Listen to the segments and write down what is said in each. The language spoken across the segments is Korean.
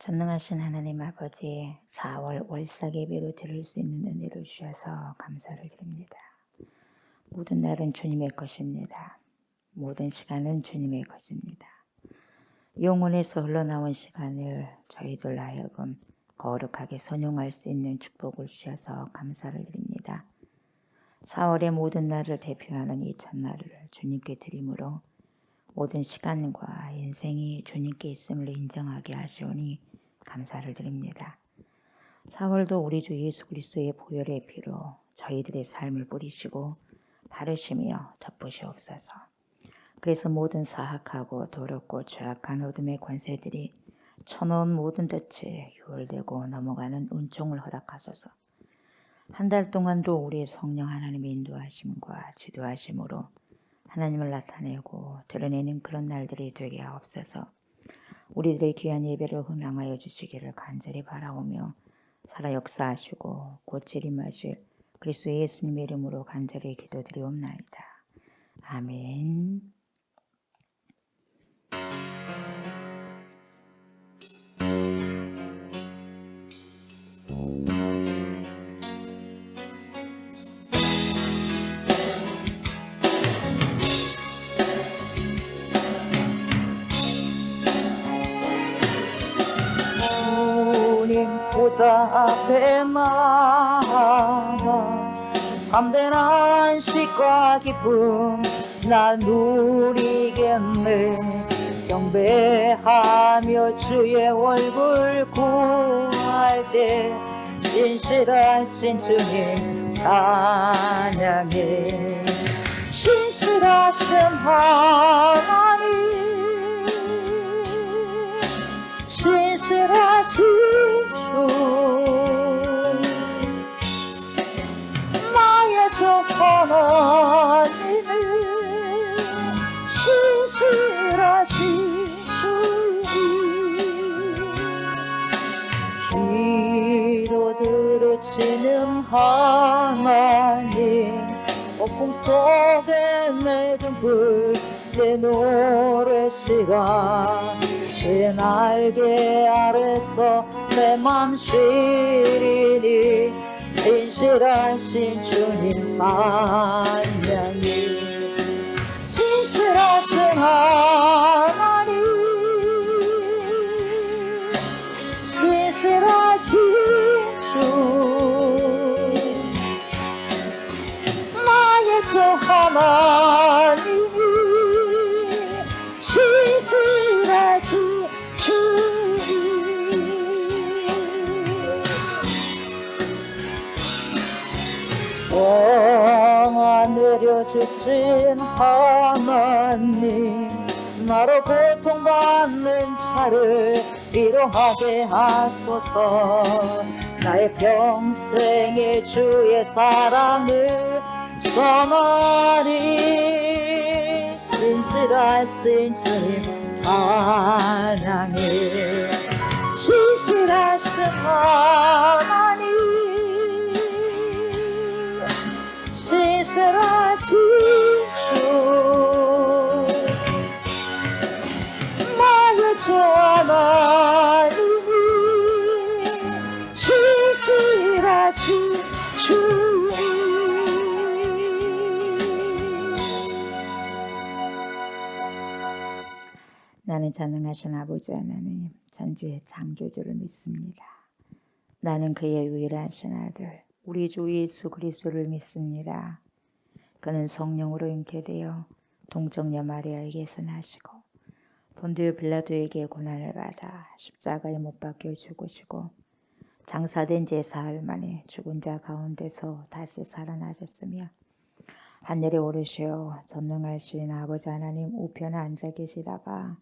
전능하신 하나님 아버지, 4월 월삭 예배로 드릴 수 있는 은혜를 주셔서 감사를 드립니다. 모든 날은 주님의 것입니다. 모든 시간은 주님의 것입니다. 영혼에서 흘러나온 시간을 저희들 하여금 거룩하게 선용할 수 있는 축복을 주셔서 감사를 드립니다. 4월의 모든 날을 대표하는 이 첫날을 주님께 드림으로 모든 시간과 인생이 주님께 있음을 인정하게 하시오니 감사를 드립니다. 4월도 우리 주 예수 그리스도의 보혈의 피로 저희들의 삶을 뿌리시고 바르시며 덮으시옵소서. 그래서 모든 사악하고 더럽고 죄악한 어둠의 권세들이 쳐놓은 모든 덫에 유월되고 넘어가는 은총을 허락하소서. 한 달 동안도 우리의 성령 하나님의 인도하심과 지도하심으로 하나님을 나타내고 드러내는 그런 날들이 되게 하옵소서. 우리들의 귀한 예배를 흥양하여 주시기를 간절히 바라오며 살아 역사하시고 곧 재림하실 그리스도 예수님의 이름으로 간절히 기도드리옵나이다. 아멘. 보좌 앞에 나가 참된 안식과 기쁨 나 누리겠네. 경배하며 주의 얼굴 구할 때 신실하신 주님 찬양해. 신실하신 하나님, 신실하신 주, 나의 주 하나님은 신실하신 주님. 기도 들으시는 하나님, 폭풍 속에 내준 불 내 노래시라. 제 날개 아래서 내 맘 쉬리니 신실하신 주님 찬양이. 신실하신 하나님, 신실하신 주, 나의 주 하나님, 신실하신 주님. 평안 내려주신 하나님, 나로 고통받는 자를 위로하게 하소서. 나의 평생의 주의 사랑을 전하니 신실하신 주님 찬양해. 신실하신 하나님, 신실하신 주, 나의 주 하나님, 신실하신 주. 나는 전능하신 아버지 하나님, 전지의 창조주를 믿습니다. 나는 그의 유일하신 아들 우리 주 예수 그리스도를 믿습니다. 그는 성령으로 잉태되어 동정녀 마리아에게서 나시고 본디오 빌라도에게 고난을 받아 십자가에 못 박혀 죽으시고 장사된 지 사흘 만에 죽은 자 가운데서 다시 살아나셨으며 하늘에 오르시어 전능하신 아버지 하나님 우편에 앉아 계시다가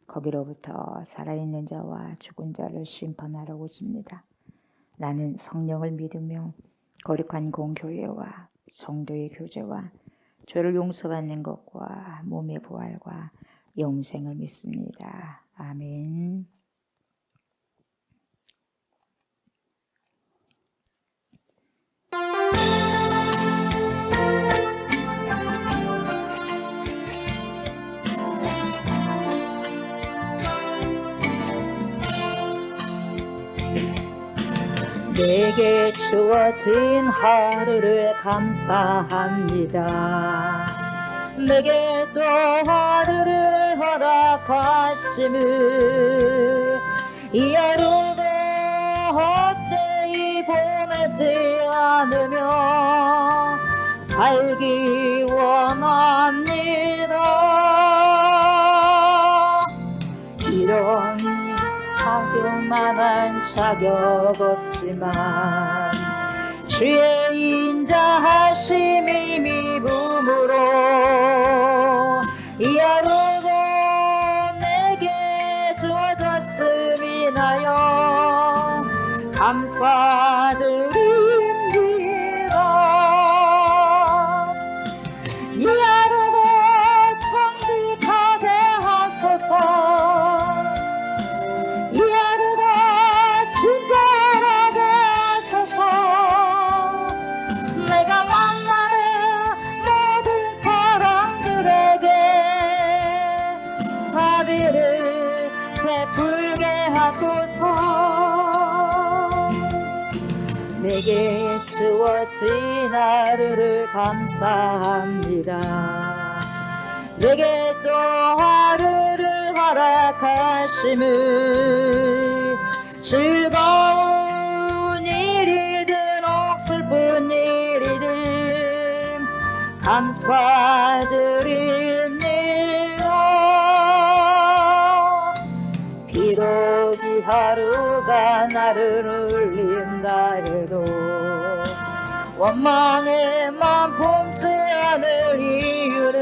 거기로부터 살아있는 자와 죽은 자를 심판하러 오십니다. 나는 성령을 믿으며 거룩한 공교회와 성도의 교제와 죄를 용서받는 것과 몸의 부활과 영생을 믿습니다. 아멘. 내게 주어진 하루를 감사합니다. 내게 또 하루를 허락하심을 이 하루도 헛되이 보내지 않으며 살기 원합니다. 이런 하교만한 자격 없지만 주의 인자하심이 미움으로 이 하루도 내게 주어졌음이나요 감사드립니다. 이 하루도 정직하게 하소서. 이 하루도 친절하게 하소서. 내가 만나는 모든 사람들에게 자비를 베풀게 하소서. 내게 주어진 하루를 감사합니다. 내게 또 하루를 허락하심을 즐거운 일이든 혹 슬픈 일이든 감사드립니다. 비록 이 하루가 나를 울린다 해도 원망에만 품지 않을 이유는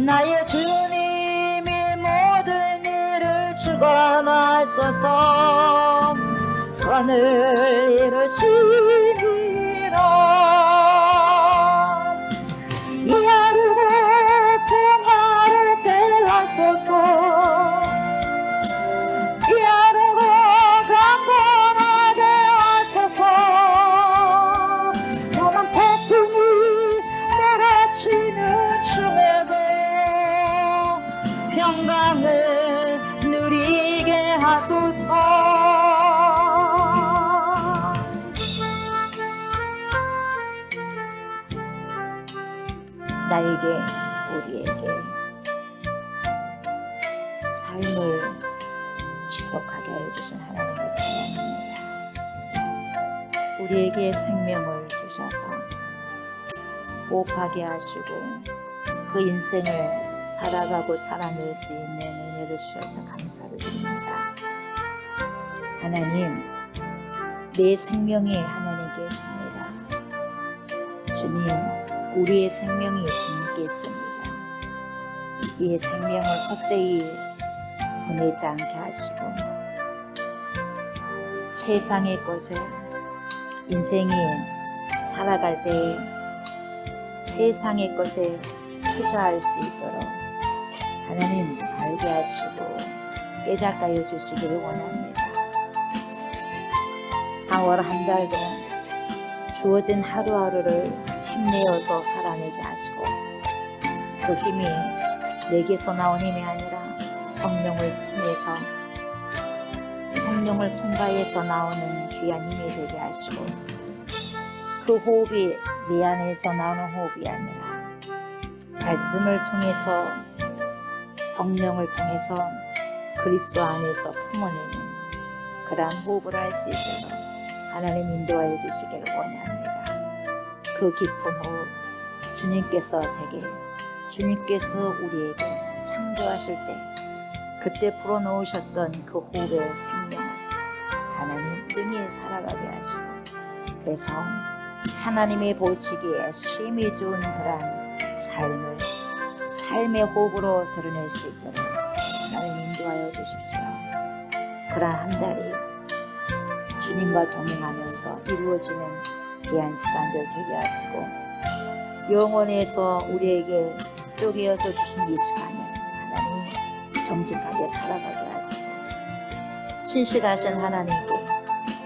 나의 주님이 모든 일을 주관하셔서 선을 이루심이라. 이 하루도 평화롭게 하소서. 이 하루도 강건하게 하소서. 너만 태풍이 몰아치는 중에도 평강을 누리게 하소서. 나에게 우리에게 삶을 지속하게 해주신 하나님의 찬양입니다. 우리에게 생명을 주셔서 호흡하게 하시고 그 인생을 살아가고 살아낼 수 있는 은혜를 주셔서 감사드립니다. 하나님, 내 생명이 하나님께 있습니다. 주님, 우리의 생명이 주님께 있습니다. 이 생명을 헛되이 보내지 않게 하시고 세상의 것에 인생이 살아갈 때 세상의 것에 투자할 수 있도록 하나님 알게 하시고 깨닫게 해 주시기를 원합니다. 4월 한 달도 주어진 하루하루를 힘내어서 살아내게 하시고 그 힘이 내게서 나온 힘이 아니라 성령을 통과해서 나오는 귀한 힘이 되게 하시고 그 호흡이 내 안에서 나오는 호흡이 아니라 말씀을 통해서 성령을 통해서 그리스도 안에서 품어내는 그러한 호흡을 할 수 있도록 하나님 인도하여 주시기를 원합니다. 그 깊은 호흡 주님께서 우리에게 창조하실 때 그때 불어넣으셨던 그 호흡의 생명을 하나님 능히 살아가게 하시고 그래서 하나님이 보시기에 심히 좋은 그러한 삶의 호흡으로 드러낼 수 있도록 하나님 인도하여 주십시오. 그러한 한 달이 주님과 동행하면서 이루어지는 귀한 시간들 되게 하시고 영원에서 우리에게 쪼개어서 주신 이 시간을 하나님 정직하게 살아가게 하시고 신실하신 하나님께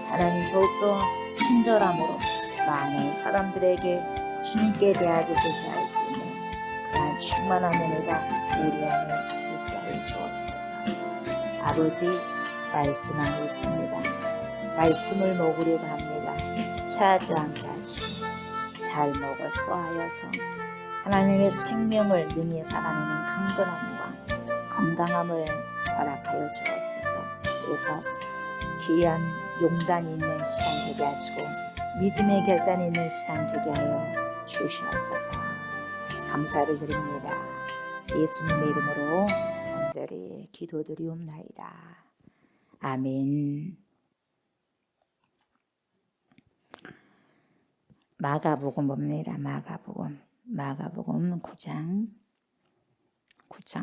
하나님 더욱더 친절함으로 많은 사람들에게 주님께 대하여주게 할 수 있는 그러한 충만한 은혜가 우리 안에 있게 하여 주옵소서. 아버지 말씀하고 있습니다. 말씀을 먹으려고 합니다. 체하지 않게 하시고 잘 먹어 소화하여서 하나님의 생명을 능히 살아내는 강건함과 건강함을 허락하여 주옵소서. 그래서 귀한 용단이 있는 시간 되게 하시고 믿음의 결단이 있는 시간 되게 하여 주시옵소서. 감사를 드립니다. 예수님의 이름으로 간절히 기도드리옵나이다. 아멘. 마가복음 봅니다. 마가복음 9장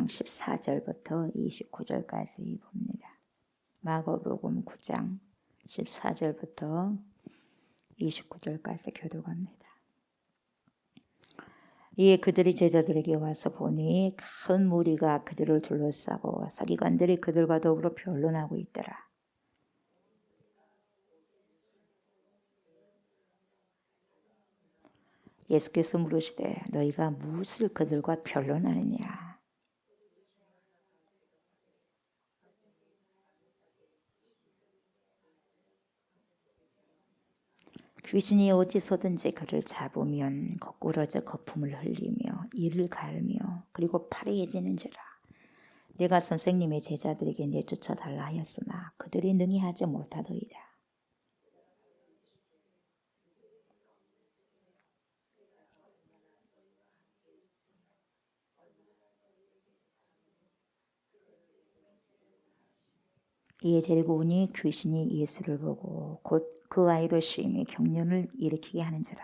14절부터 29절까지 봅니다. 마가복음 9장 14절부터 29절까지 교독합니다. 이에 그들이 제자들에게 와서 보니 큰 무리가 그들을 둘러싸고 서기관들이 그들과 더불어 변론하고 있더라. 예수께서 물으시되 너희가 무엇을 그들과 변론하느냐. 귀신이 어디서든지 그를 잡으면 거꾸러져 거품을 흘리며 이를 갈며 그리고 파래해지는지라. 내가 선생님의 제자들에게 내쫓아 달라 하였으나 그들이 능히 하지 못하더이다. 이에 데리고 오니 귀신이 예수를 보고 곧 그 아이로 심히 경련을 일으키게 하는지라.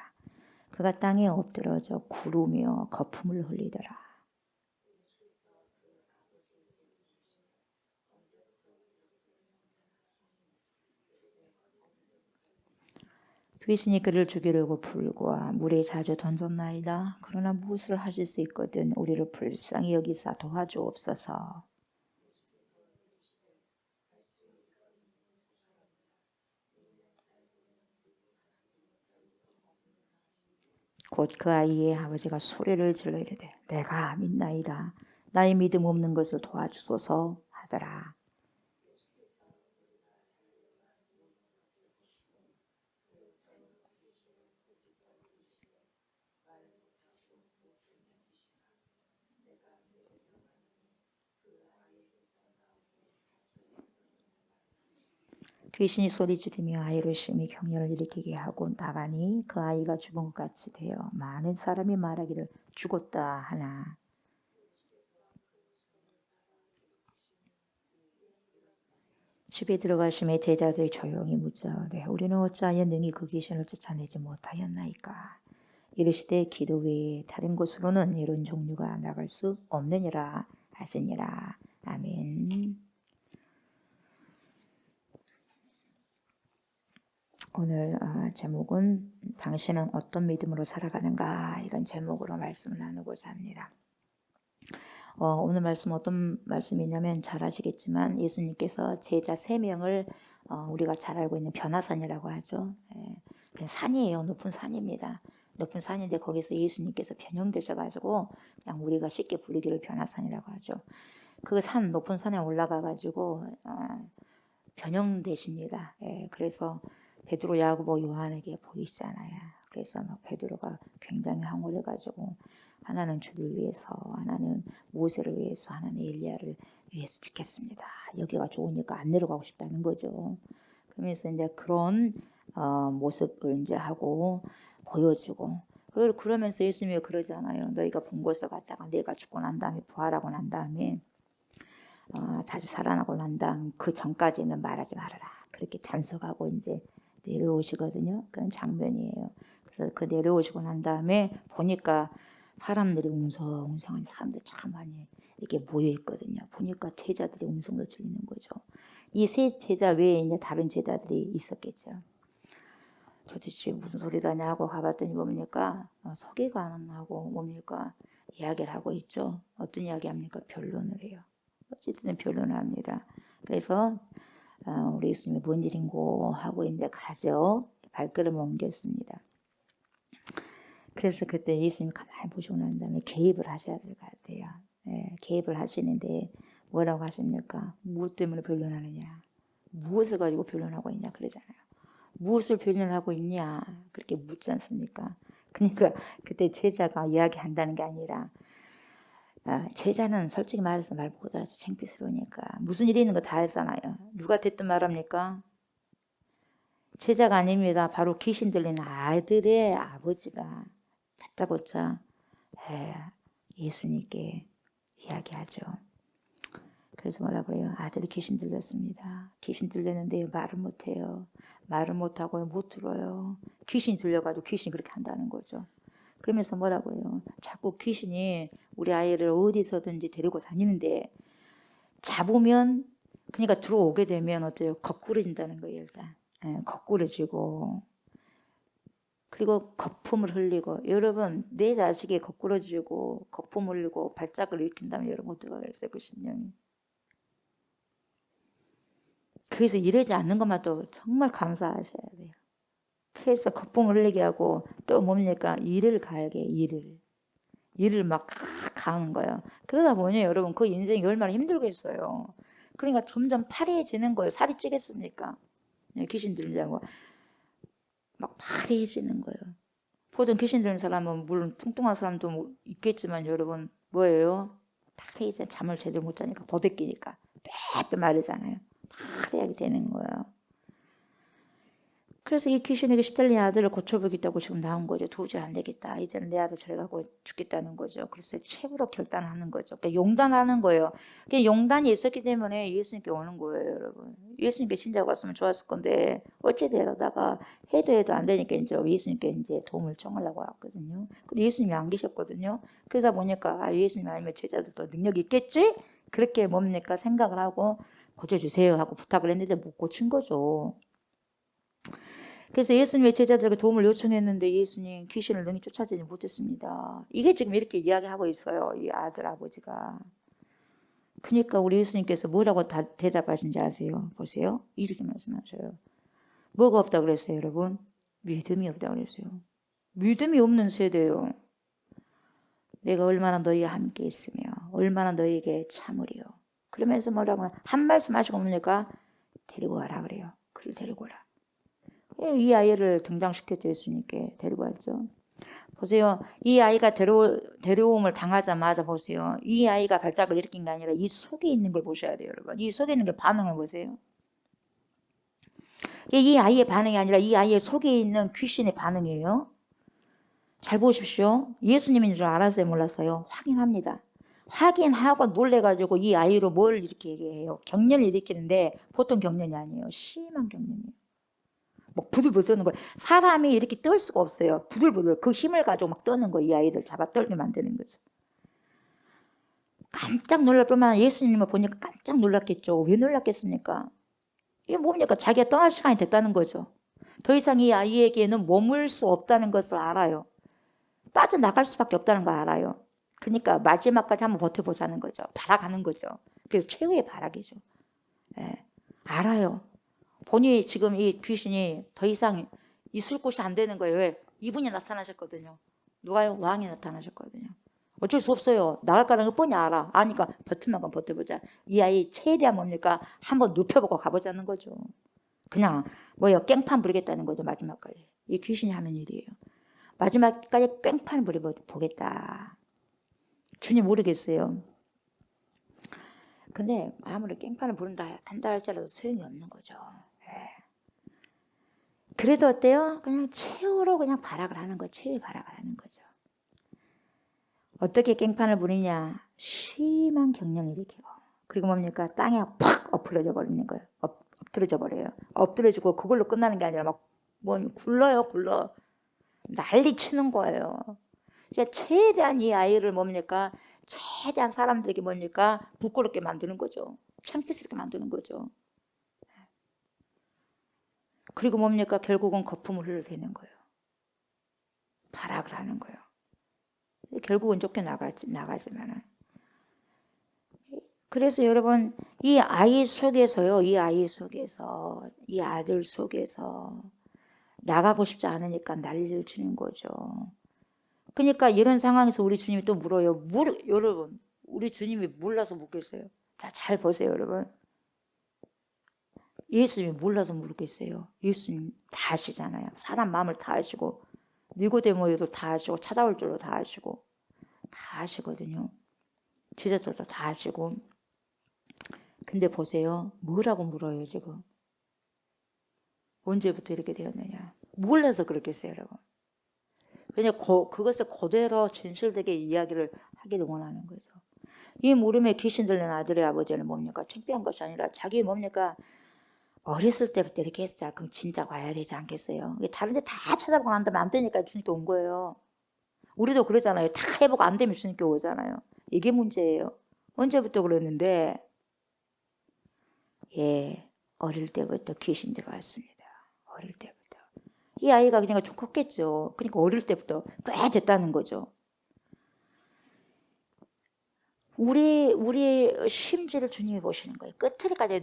그가 땅에 엎드러져 구르며 거품을 흘리더라. 귀신이 그를 죽이려고 불과 물에 자주 던졌나이다. 그러나 무엇을 하실 수 있거든 우리를 불쌍히 여기사 도와주옵소서. 곧 그 아이의 아버지가 소리를 질러 이르되 내가 믿나이다. 나의 믿음 없는 것을 도와주소서 하더라. 귀신이 소리지르며 아이를 심히 경련을 일으키게 하고 나가니 그 아이가 죽은 것 같이 되어 많은 사람이 말하기를 죽었다 하나. 집에 들어가심에 제자들이 조용히 묻자오되 우리는 어찌하여 능히 그 귀신을 쫓아내지 못하였나이까. 이르시되 기도 외에 다른 곳으로는 이런 종류가 나갈 수 없느니라 하시니라. 아멘. 오늘 제목은 당신은 어떤 믿음으로 살아가는가, 이런 제목으로 말씀을 나누고자 합니다. 오늘 말씀 어떤 말씀이냐면 잘 아시겠지만 예수님께서 제자 3명을 우리가 잘 알고 있는 변화산이라고 하죠. 그냥 산이에요. 높은 산입니다. 높은 산인데 거기서 예수님께서 변형되셔가지고 그냥 우리가 쉽게 부르기를 변화산이라고 하죠. 그 산, 높은 산에 올라가가지고 변형되십니다. 그래서 베드로, 야고보, 요한에게 보이시잖아요. 그래서 막 베드로가 굉장히 황홀해가지고 하나는 주를 위해서, 하나는 모세를 위해서, 하나는 엘리야를 위해서 지켰습니다. 여기가 좋으니까 안 내려가고 싶다는 거죠. 그러면서 이제 그런 모습을 이제 하고 보여주고, 그러면서 예수님이 그러잖아요. 너희가 본 곳을 갔다가 내가 죽고 난 다음에 부활하고 난 다음에 다시 살아나고 난 다음 그 전까지는 말하지 말아라. 그렇게 단속하고 이제 내려오시거든요. 그런 장면이에요. 그래서 그 내려오시고 난 다음에 보니까 사람들이 웅성웅성한 사람들이 참 많이 이렇게 모여 있거든요. 보니까 제자들이 웅성도 들리는 거죠. 이 세 제자 외에 이제 다른 제자들이 있었겠죠. 도대체 무슨 소리다냐 하고 가봤더니 뭡니까? 서기관하고 뭡니까? 이야기를 하고 있죠. 어떤 이야기 합니까? 변론을 해요. 어쨌든 변론을 합니다. 그래서 우리 예수님이 뭔 일인고 하고 이제 가죠. 발걸음을 옮겼습니다. 그래서 그때 예수님 가만히 보시고 난 다음에 개입을 하셔야 될 것 같아요. 개입을 하시는데 뭐라고 하십니까? 무엇 때문에 변론하느냐? 무엇을 가지고 변론하고 있냐 그러잖아요. 무엇을 변론하고 있냐 그렇게 묻지 않습니까? 그러니까 그때 제자가 이야기한다는 게 아니라 제자는 솔직히 말해서 말 못하죠. 창피스러우니까. 무슨 일이 있는 거 다 알잖아요. 누가 됐든 말합니까? 제자가 아닙니다. 바로 귀신 들린 아들의 아버지가 다짜고짜 예수님께 이야기하죠. 그래서 뭐라 그래요? 아들이 귀신 들렸습니다. 귀신 들렸는데 말을 못해요. 말을 못하고 못 들어요. 귀신이 들려가지고 귀신이 그렇게 한다는 거죠. 그러면서 뭐라고 해요? 자꾸 귀신이 우리 아이를 어디서든지 데리고 다니는데 잡으면 그러니까 들어오게 되면 어때요? 거꾸러진다는 거예요. 일단 거꾸러지고 그리고 거품을 흘리고 여러분 내 자식이 거꾸러지고 거품 흘리고 발작을 일으킨다면 여러분 어떻게 하겠어요? 그 심령이. 그래서 이러지 않는 것만도 정말 감사하셔야 돼요. 그래서 거품을 흘리게 하고 또 뭡니까? 이를 갈게 이를 막 가는 거예요. 그러다 보니 여러분 그 인생이 얼마나 힘들겠어요. 그러니까 점점 파래해지는 거예요. 살이 찌겠습니까? 귀신 들리자고 막 파래해지는 거예요. 보통 귀신 들린 사람은 물론 뚱뚱한 사람도 있겠지만 여러분 뭐예요? 파래해져 잠을 제대로 못 자니까 버득기니까 빼빼 마르잖아요. 파래하게 되는 거예요. 그래서 이 귀신에게 시달린 아들을 고쳐보겠다고 지금 나온 거죠. 도저히 안 되겠다. 이제는 내 아들 저리 가고 죽겠다는 거죠. 그래서 최후로 결단하는 거죠. 그러니까 용단하는 거예요. 그러니까 용단이 있었기 때문에 예수님께 오는 거예요, 여러분. 예수님께 신자가 왔으면 좋았을 건데 어찌되다가 해도 안 되니까 이제 예수님께 이제 도움을 청하려고 왔거든요. 근데 예수님이 안 계셨거든요. 그러다 보니까 예수님 아니면 제자들도 능력이 있겠지? 그렇게 뭡니까 생각을 하고 고쳐주세요 하고 부탁을 했는데 못 고친 거죠. 그래서 예수님의 제자들에게 도움을 요청했는데 예수님 귀신을 능히 쫓아내지 못했습니다. 이게 지금 이렇게 이야기하고 있어요. 이 아들 아버지가. 그러니까 우리 예수님께서 뭐라고 대답하신지 아세요? 보세요. 이렇게 말씀하셔요. 뭐가 없다고 그랬어요, 여러분? 믿음이 없다고 그랬어요. 믿음이 없는 세대요. 내가 얼마나 너희와 함께 있으며 얼마나 너희에게 참으리요. 그러면서 뭐라고 한 말씀 하시고 뭡니까? 데리고 와라 그래요. 그를 데리고 오라. 이 아이를 등장시켰죠. 예수님께 데리고 왔죠. 보세요. 이 아이가 데려옴을 당하자마자 보세요. 이 아이가 발작을 일으킨 게 아니라 이 속에 있는 걸 보셔야 돼요. 여러분. 이 속에 있는 게 반응을 보세요. 이 아이의 반응이 아니라 이 아이의 속에 있는 귀신의 반응이에요. 잘 보십시오. 예수님인 줄 알았어요? 몰랐어요? 확인합니다. 확인하고 놀래가지고 이 아이로 뭘 이렇게 얘기해요? 경련을 일으키는데 보통 경련이 아니에요. 심한 경련이에요. 막 부들부들 떠는 거예요. 사람이 이렇게 떨 수가 없어요. 부들부들 그 힘을 가지고 막 떠는 거예요. 이 아이들 잡아 떨게 만드는 거죠. 깜짝 놀랄 뿐만 아니라 예수님을 보니까 깜짝 놀랐겠죠. 왜 놀랐겠습니까? 이게 뭡니까? 자기가 떠날 시간이 됐다는 거죠. 더 이상 이 아이에게는 머물 수 없다는 것을 알아요. 빠져나갈 수밖에 없다는 걸 알아요. 그러니까 마지막까지 한번 버텨보자는 거죠. 바라가는 거죠. 그래서 최후의 바라기죠. 알아요. 본인이 지금 이 귀신이 더 이상 있을 곳이 안 되는 거예요. 왜? 이분이 나타나셨거든요. 누가요? 왕이 나타나셨거든요. 어쩔 수 없어요. 나갈 거라는 거 뻔히 알아. 아니까 버튼만 버텨보자. 이 아이 최대한 뭡니까? 한번 눕혀보고 가보자는 거죠. 그냥 뭐예요? 깽판 부리겠다는 거죠. 마지막까지. 이 귀신이 하는 일이에요. 마지막까지 깽판 부려보겠다. 주님 모르겠어요. 근데 아무리 깽판을 부른다 한다 할지라도 소용이 없는 거죠. 그래도 어때요? 그냥 최후로 그냥 발악을 하는 거예요. 최후의 발악을 하는 거죠. 어떻게 깽판을 부리냐? 심한 경련을 일으키고 그리고 뭡니까? 땅에 팍 엎드려져 버리는 거예요. 엎드려져 버려요. 엎드려지고 그걸로 끝나는 게 아니라 막 굴러요. 난리 치는 거예요. 그러니까 최대한 이 아이를 뭡니까? 최대한 사람들에게 뭡니까? 부끄럽게 만드는 거죠. 창피스럽게 만드는 거죠. 그리고 뭡니까? 결국은 거품을 흘려대는 거예요. 발악을 하는 거예요. 결국은 쫓겨나가지만은. 그래서 여러분, 이 아이 속에서요, 이 아들 속에서 나가고 싶지 않으니까 난리를 치는 거죠. 그러니까 이런 상황에서 우리 주님이 또 물어요. 여러분, 우리 주님이 몰라서 묻겠어요. 자, 잘 보세요, 여러분. 예수님이 몰라서 모르겠어요. 예수님 다 아시잖아요. 사람 마음을 다 아시고 니고데모에도 다 아시고 찾아올 줄도 다 아시고 다 아시거든요. 제자들도 다 아시고. 근데 보세요. 뭐라고 물어요 지금. 언제부터 이렇게 되었느냐. 몰라서 그렇겠어요 여러분. 그냥 그것을 그대로 진실되게 이야기를 하기를 원하는 거죠. 이 물음에 귀신 들린 아들의 아버지는 뭡니까? 창피한 것이 아니라 자기 뭡니까? 어렸을 때부터 이렇게 했어요. 그럼 진짜 와야 되지 않겠어요? 다른 데 다 찾아보고 안 되면 안 되니까 주님께 온 거예요. 우리도 그러잖아요. 다 해보고 안 되면 주님께 오잖아요. 이게 문제예요. 언제부터 그랬는데 예, 어릴 때부터 귀신 들어왔습니다. 어릴 때부터. 이 아이가 그냥 좀 컸겠죠. 그러니까 어릴 때부터 꽤 됐다는 거죠. 우리 심지를 주님이 보시는 거예요. 끝까지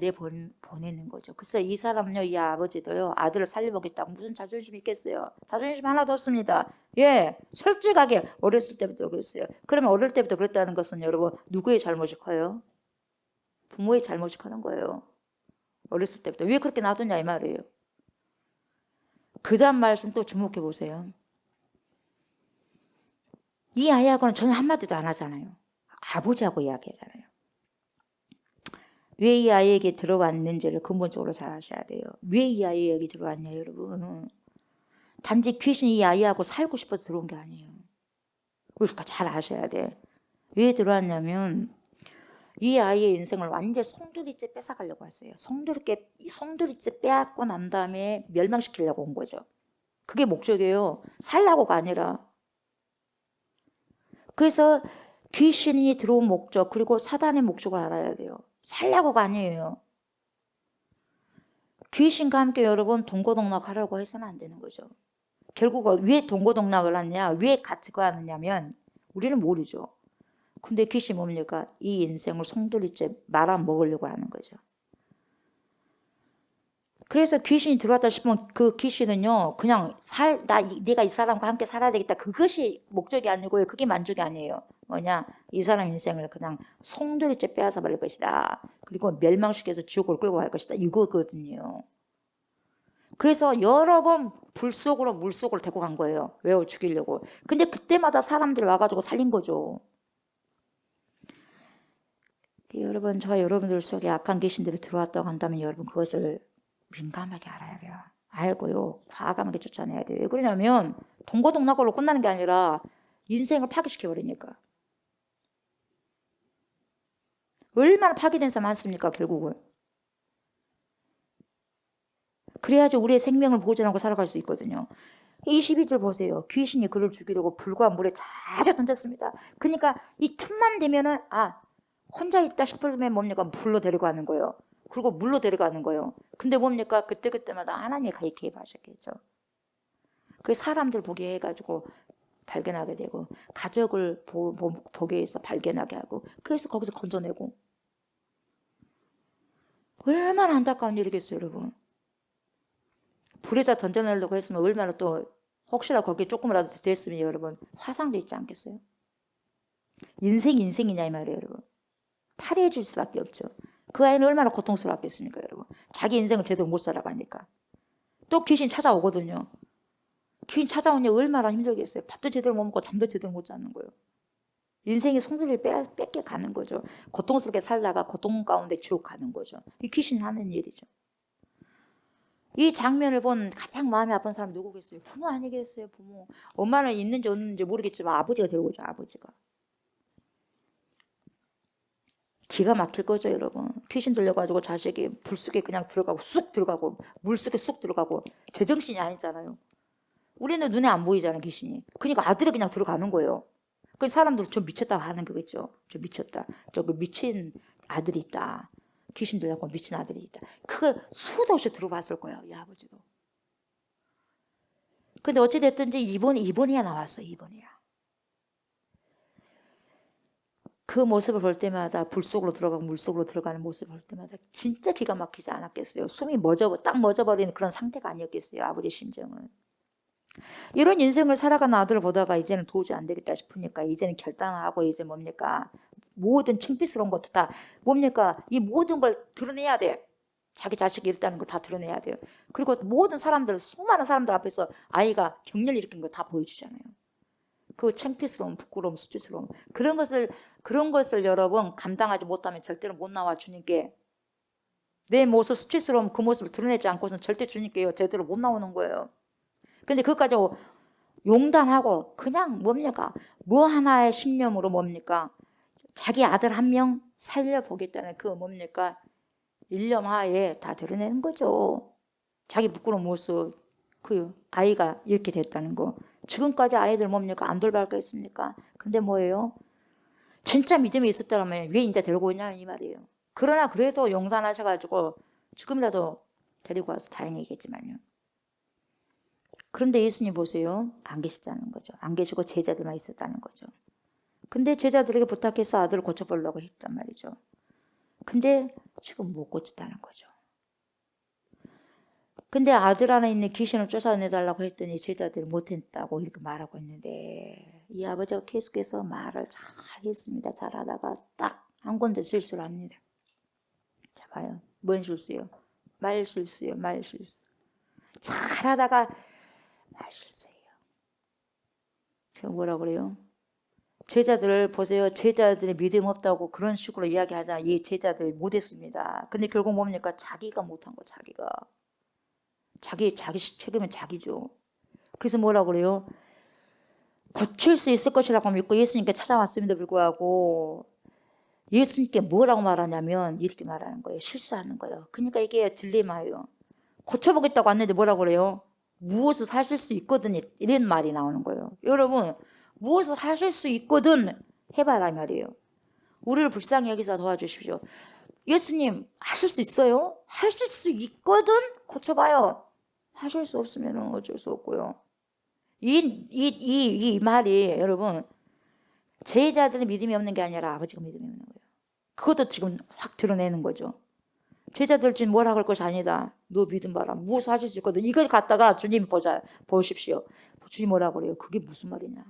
보내는 거죠. 그래서 이 사람은요, 이 아버지도요, 아들을 살려보겠다고 무슨 자존심이 있겠어요. 자존심 하나도 없습니다. 예, 솔직하게 어렸을 때부터 그랬어요. 그러면 어릴 때부터 그랬다는 것은 여러분 누구의 잘못이 커요? 부모의 잘못이 크는 거예요. 어렸을 때부터. 왜 그렇게 놔두냐 이 말이에요. 그 다음 말씀 또 주목해 보세요. 이 아이하고는 전혀 한마디도 안 하잖아요. 아버지하고 이야기하잖아요. 왜 이 아이에게 들어왔는지를 근본적으로 잘 아셔야 돼요. 왜 이 아이에게 들어왔냐 여러분. 단지 귀신이 이 아이하고 살고 싶어서 들어온 게 아니에요. 그러니까 잘 아셔야 돼. 왜 들어왔냐면 이 아이의 인생을 완전 송두리째 뺏어가려고 했어요. 송두리째 빼앗고 난 다음에 멸망시키려고 온 거죠. 그게 목적이에요. 살라고가 아니라. 그래서 귀신이 들어온 목적 그리고 사단의 목적을 알아야 돼요. 살려고가 아니에요. 귀신과 함께 여러분 동고동락 하려고 해서는 안 되는 거죠. 결국 왜 동고동락을 하느냐 왜 같이 가느냐면 우리는 모르죠. 근데 귀신이 뭡니까? 이 인생을 송두리째 말아먹으려고 하는 거죠. 그래서 귀신이 들어왔다 싶으면 그 귀신은요 그냥 내가 이 사람과 함께 살아야 되겠다 그것이 목적이 아니고요. 그게 만족이 아니에요. 뭐냐 이 사람 인생을 그냥 송두리째 빼앗아 버릴 것이다. 그리고 멸망시켜서 지옥으로 끌고 갈 것이다. 이거거든요. 그래서 여러 번 불 속으로 물 속으로 데리고 간 거예요. 왜요? 죽이려고. 근데 그때마다 사람들이 와가지고 살린 거죠. 여러분 저와 여러분들 속에 악한 귀신들이 들어왔다고 한다면 여러분 그것을 민감하게 알아야 돼요. 알고요. 과감하게 쫓아내야 돼요. 왜 그러냐면 동고동락으로 끝나는 게 아니라 인생을 파괴시켜버리니까. 얼마나 파괴된 사람 많습니까 결국은. 그래야지 우리의 생명을 보존하고 살아갈 수 있거든요. 22절 보세요. 귀신이 그를 죽이려고 불과 물에 자주 던졌습니다. 그러니까 이 틈만 되면은 혼자 있다 싶으면 뭡니까? 불로 데려가는 거예요. 그리고 물로 데려가는 거예요. 근데 뭡니까? 그때마다 하나님이 개입하셨겠죠. 그래서 사람들 보게 해가지고 발견하게 되고 가족을 보게 해서 발견하게 하고 그래서 거기서 건져내고 얼마나 안타까운 일이겠어요 여러분. 불에다 던져내려고 했으면 얼마나 또 혹시나 거기에 조금이라도 됐으면 여러분 화상도 있지 않겠어요? 인생이냐 이 말이에요 여러분. 파괴해질 수밖에 없죠. 그 아이는 얼마나 고통스러웠겠습니까 여러분. 자기 인생을 제대로 못 살아가니까. 또 귀신 찾아오거든요. 귀신 찾아오니 얼마나 힘들겠어요. 밥도 제대로 못 먹고 잠도 제대로 못 자는 거예요. 인생의 송두리를 뺏겨 가는 거죠. 고통스럽게 살다가 고통 가운데 지옥 가는 거죠. 이 귀신이 하는 일이죠. 이 장면을 본 가장 마음이 아픈 사람 누구겠어요? 부모 아니겠어요? 부모. 엄마는 있는지 없는지 모르겠지만 아버지가 데리고 오죠. 아버지가. 기가 막힐 거죠 여러분. 귀신 들려가지고 자식이 불 속에 그냥 들어가고 쑥 들어가고 물 속에 쑥 들어가고 제정신이 아니잖아요. 우리는 눈에 안 보이잖아요 귀신이. 그러니까 아들이 그냥 들어가는 거예요. 그 사람들 좀 미쳤다고 하는 거겠죠. 좀 미쳤다. 저그 미친 아들이 있다. 귀신 들려고 미친 아들이 있다. 그거 수도 없이 들어봤을 거예요 이 아버지도. 근데 어찌됐든지 이번이야 나왔어. 이번이야. 그 모습을 볼 때마다 불 속으로 들어가고 물 속으로 들어가는 모습을 볼 때마다 진짜 기가 막히지 않았겠어요. 숨이 딱 멎어버리는 그런 상태가 아니었겠어요. 아버지 심정은. 이런 인생을 살아가는 아들을 보다가 이제는 도저히 안 되겠다 싶으니까 이제는 결단하고 이제 뭡니까? 모든 창피스러운 것도 다 뭡니까? 이 모든 걸 드러내야 돼. 자기 자식이 이랬다는 걸 다 드러내야 돼요. 그리고 모든 사람들, 수많은 사람들 앞에서 아이가 격렬히 일으킨 거 다 보여주잖아요. 그 창피스러움, 부끄러움, 수치스러움, 그런 것을 여러분 감당하지 못하면 절대로 못 나와 주님께. 내 모습, 수치스러움, 그 모습을 드러내지 않고서는 절대 주님께 제대로 못 나오는 거예요. 근데 그것까지 용단하고 그냥 뭡니까? 뭐 하나의 신념으로 뭡니까? 자기 아들 한 명 살려보겠다는 그 뭡니까? 일념 하에 다 드러내는 거죠. 자기 부끄러운 모습, 그 아이가 이렇게 됐다는 거. 지금까지 아이들 뭡니까? 안 돌봐갈 있습니까? 근데 뭐예요? 진짜 믿음이 있었다면 왜 이제 데리고 오냐 이 말이에요. 그러나 그래도 용단하셔가지고 지금이라도 데리고 와서 다행이겠지만요. 그런데 예수님 보세요. 안 계시다는 거죠. 안 계시고 제자들만 있었다는 거죠. 근데 제자들에게 부탁해서 아들을 고쳐보려고 했단 말이죠. 근데 지금 못 고쳤다는 거죠. 근데 아들 안에 있는 귀신을 쫓아내달라고 했더니 제자들이 못했다고 이렇게 말하고 있는데 이 아버지가 계속해서 말을 잘 했습니다. 잘하다가 딱 한 군데 실수를 합니다. 자 봐요. 뭔 실수요? 말 실수요. 말 실수. 잘하다가 말 실수예요. 그 뭐라 그래요? 제자들을 보세요. 제자들이 믿음 없다고 그런 식으로 이야기하잖아. 이 제자들 못했습니다. 근데 결국 뭡니까? 자기가 못한 거, 자기가. 자기 책임은 자기죠. 그래서 뭐라 그래요? 고칠 수 있을 것이라고 믿고 예수님께 찾아왔음에도 불구하고 예수님께 뭐라고 말하냐면 이렇게 말하는 거예요. 실수하는 거예요. 그러니까 이게 딜레마예요. 고쳐보겠다고 왔는데 뭐라고 그래요? 무엇을 하실 수 있거든 이런 말이 나오는 거예요. 여러분 무엇을 하실 수 있거든 해봐라 이 말이에요. 우리를 불쌍히 여기서 도와주십시오. 예수님 하실 수 있어요? 하실 수 있거든 고쳐봐요. 하실 수 없으면 어쩔 수 없고요. 이 말이 여러분 제자들의 믿음이 없는 게 아니라 아버지가 믿음이 없는 거예요. 그것도 지금 확 드러내는 거죠. 제자들 지금 뭐라 할 것이 아니다. 너 믿음 봐라. 무엇을 하실 수 있거든. 이걸 갖다가 주님 보십시오. 주님 뭐라 그래요? 그게 무슨 말이냐.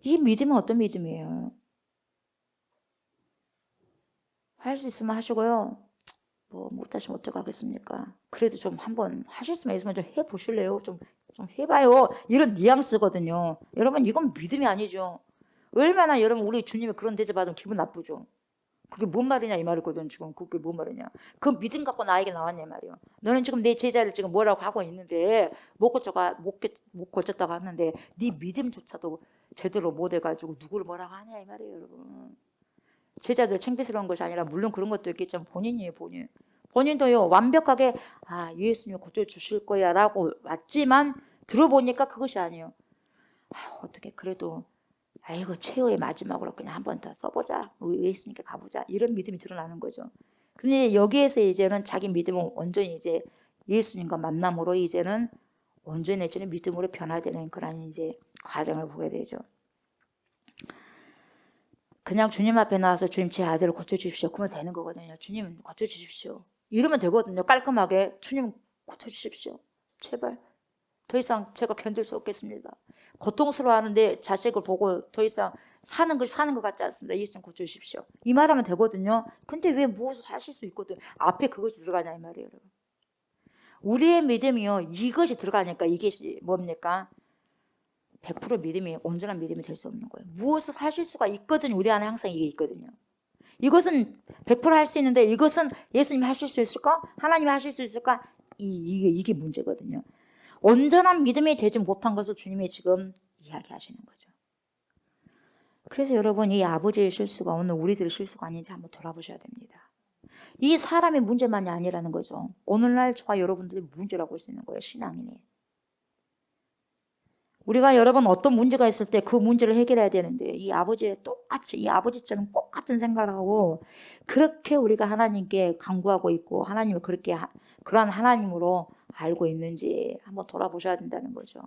이 믿음은 어떤 믿음이에요? 할 수 있으면 하시고요. 뭐 못하시면 어떡하겠습니까? 그래도 좀 한번 하실 수만 있으면 좀 해보실래요? 좀 해봐요. 이런 뉘앙스거든요. 여러분 이건 믿음이 아니죠. 얼마나 여러분 우리 주님이 그런 대접받으면 기분 나쁘죠. 그게 뭔 말이냐 이 말이거든 지금. 그게 뭔 말이냐. 그 믿음 갖고 나에게 나왔냐 이 말이에요. 너는 지금 내 제자를 지금 뭐라고 하고 있는데 못 고쳤다고 하는데 네 믿음조차도 제대로 못 해가지고 누구를 뭐라고 하냐 이 말이에요 여러분. 제자들 창피스러운 것이 아니라 물론 그런 것도 있겠지만 본인이에요 본인. 본인도요 완벽하게 예수님이 고쳐주실 거야 라고 왔지만 들어보니까 그것이 아니에요. 어떻게 그래도 아이고 최후의 마지막으로 그냥 한 번 더 써보자. 예수님께 가보자. 이런 믿음이 드러나는 거죠. 근데 여기에서 이제는 자기 믿음은 온전히 이제 예수님과 만남으로 이제는 온전해지는 믿음으로 변화되는 그런 이제 과정을 보게 되죠. 그냥 주님 앞에 나와서 주님 제 아들을 고쳐주십시오. 그러면 되는 거거든요. 주님 고쳐주십시오. 이러면 되거든요. 깔끔하게 주님 고쳐주십시오. 제발 더 이상 제가 견딜 수 없겠습니다. 고통스러워하는데 자식을 보고 더 이상 사는 것 같지 않습니다. 예수님 고쳐주십시오. 이 말하면 되거든요. 근데 왜 무엇을 하실 수 있거든. 앞에 그것이 들어가냐 이 말이에요. 여러분. 우리의 믿음이요. 이것이 들어가니까 이게 뭡니까? 100% 믿음이 온전한 믿음이 될 수 없는 거예요. 무엇을 하실 수가 있거든요. 우리 안에 항상 이게 있거든요. 이것은 100% 할 수 있는데 이것은 예수님이 하실 수 있을까? 하나님이 하실 수 있을까? 이게 문제거든요. 온전한 믿음이 되지 못한 것을 주님이 지금 이야기하시는 거죠. 그래서 여러분 이 아버지의 실수가 오늘 우리들의 실수가 아닌지 한번 돌아보셔야 됩니다. 이 사람의 문제만이 아니라는 거죠. 오늘날 저와 여러분들이 문제라고 할 수 있는 거예요. 신앙인이. 우리가 여러분 어떤 문제가 있을 때 그 문제를 해결해야 되는데 이 아버지처럼 똑같은 생각을 하고 그렇게 우리가 하나님께 간구하고 있고 하나님을 그렇게 그러한 하나님으로 알고 있는지 한번 돌아보셔야 된다는 거죠.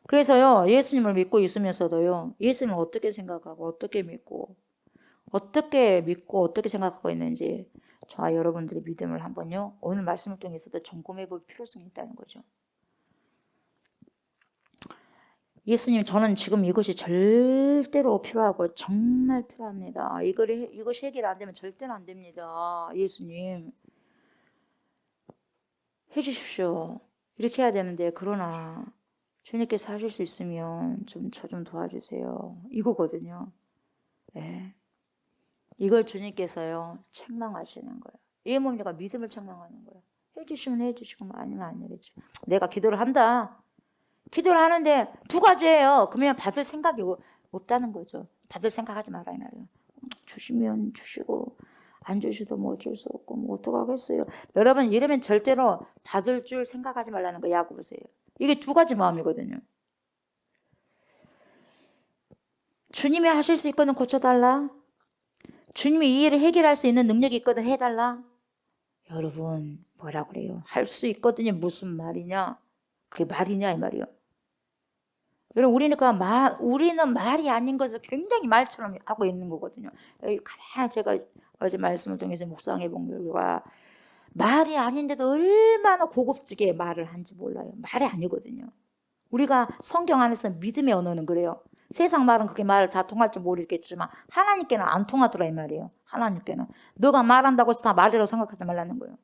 그래서요 예수님을 믿고 있으면서도요 예수님을 어떻게 생각하고 어떻게 믿고 어떻게 생각하고 있는지 저와 여러분들의 믿음을 한번요 오늘 말씀을 통해서도 점검해 볼 필요성이 있다는 거죠. 예수님, 저는 지금 이것이 절대로 필요하고 정말 필요합니다. 이것이 해결 안 되면 절대로 안 됩니다. 예수님, 해주십시오. 이렇게 해야 되는데, 그러나 주님께서 하실 수 있으면 저 좀 도와주세요. 이거거든요. 예. 이걸 주님께서요, 책망하시는 거예요. 이게 뭡니까? 믿음을 책망하는 거예요. 해주시면 해주시고, 아니면 안 해주시고. 내가 기도를 한다. 기도를 하는데 두 가지예요. 그러면 받을 생각이 없다는 거죠. 받을 생각하지 말아야 말이에요. 주시면 주시고 안 주셔도 뭐 어쩔 수 없고 뭐 어떡하겠어요. 여러분 이러면 절대로 받을 줄 생각하지 말라는 거 야고보세요. 이게 두 가지 마음이거든요. 주님이 하실 수 있거든 고쳐달라. 주님이 이 일을 해결할 수 있는 능력이 있거든 해달라. 여러분 뭐라 그래요? 할 수 있거든요. 무슨 말이냐? 그게 말이냐 이 말이요. 여러분 우리는 말이 아닌 것을 굉장히 말처럼 하고 있는 거거든요. 여기 가만히 제가 어제 말씀을 통해서 묵상해 본 결과 말이 아닌데도 얼마나 고급지게 말을 하는지 몰라요. 말이 아니거든요. 우리가 성경 안에서 믿음의 언어는 그래요. 세상 말은 그렇게 말을 다 통할 줄 모르겠지만 하나님께는 안 통하더라 이 말이에요. 하나님께는 너가 말한다고 해서 다 말이라고 생각하지 말라는 거예요.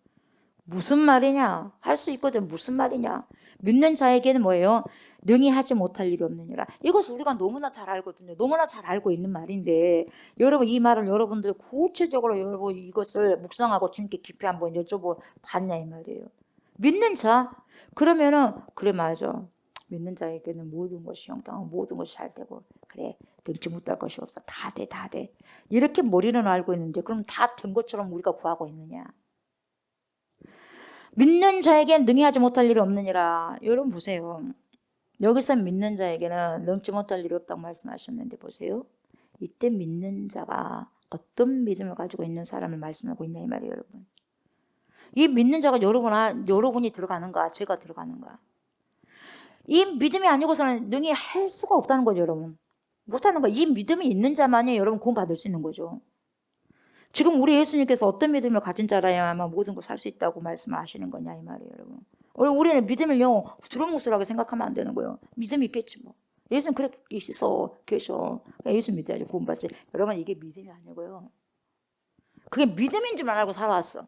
무슨 말이냐? 할 수 있거든. 무슨 말이냐? 믿는 자에게는 뭐예요? 능히 하지 못할 일이 없느니라. 이것을 우리가 너무나 잘 알거든요. 너무나 잘 알고 있는 말인데 여러분 이 말을 여러분들 구체적으로 여러분 이것을 묵상하고 주님께 깊이 한번 여쭤봤냐 이 말이에요. 믿는 자? 그러면은 그래 맞아. 믿는 자에게는 모든 것이 형통하고 모든 것이 잘 되고 그래 능치 못할 것이 없어. 다 돼, 다 돼. 이렇게 머리는 알고 있는데 그럼 다 된 것처럼 우리가 구하고 있느냐? 믿는 자에겐 능히 하지 못할 일이 없느니라. 여러분 보세요. 여기서 믿는 자에게는 능치 못할 일이 없다고 말씀하셨는데 보세요. 이때 믿는 자가 어떤 믿음을 가지고 있는 사람을 말씀하고 있냐 이 말이에요. 여러분. 이 믿는 자가 여러분이 들어가는가 제가 들어가는가. 이 믿음이 아니고서는 능히 할 수가 없다는 거죠. 여러분. 못하는 거예요. 이 믿음이 있는 자만이 여러분 구원받을 수 있는 거죠. 지금 우리 예수님께서 어떤 믿음을 가진 자라야만 모든 걸 살 수 있다고 말씀을 하시는 거냐 이 말이에요. 여러분. 우리는 믿음을요 두루뭉술하게 생각하면 안 되는 거예요. 믿음이 있겠지 뭐. 예수는 그래 계셔. 예수 믿어야지 구원받지. 여러분 이게 믿음이 아니고요. 그게 믿음인 줄만 알고 살아왔어.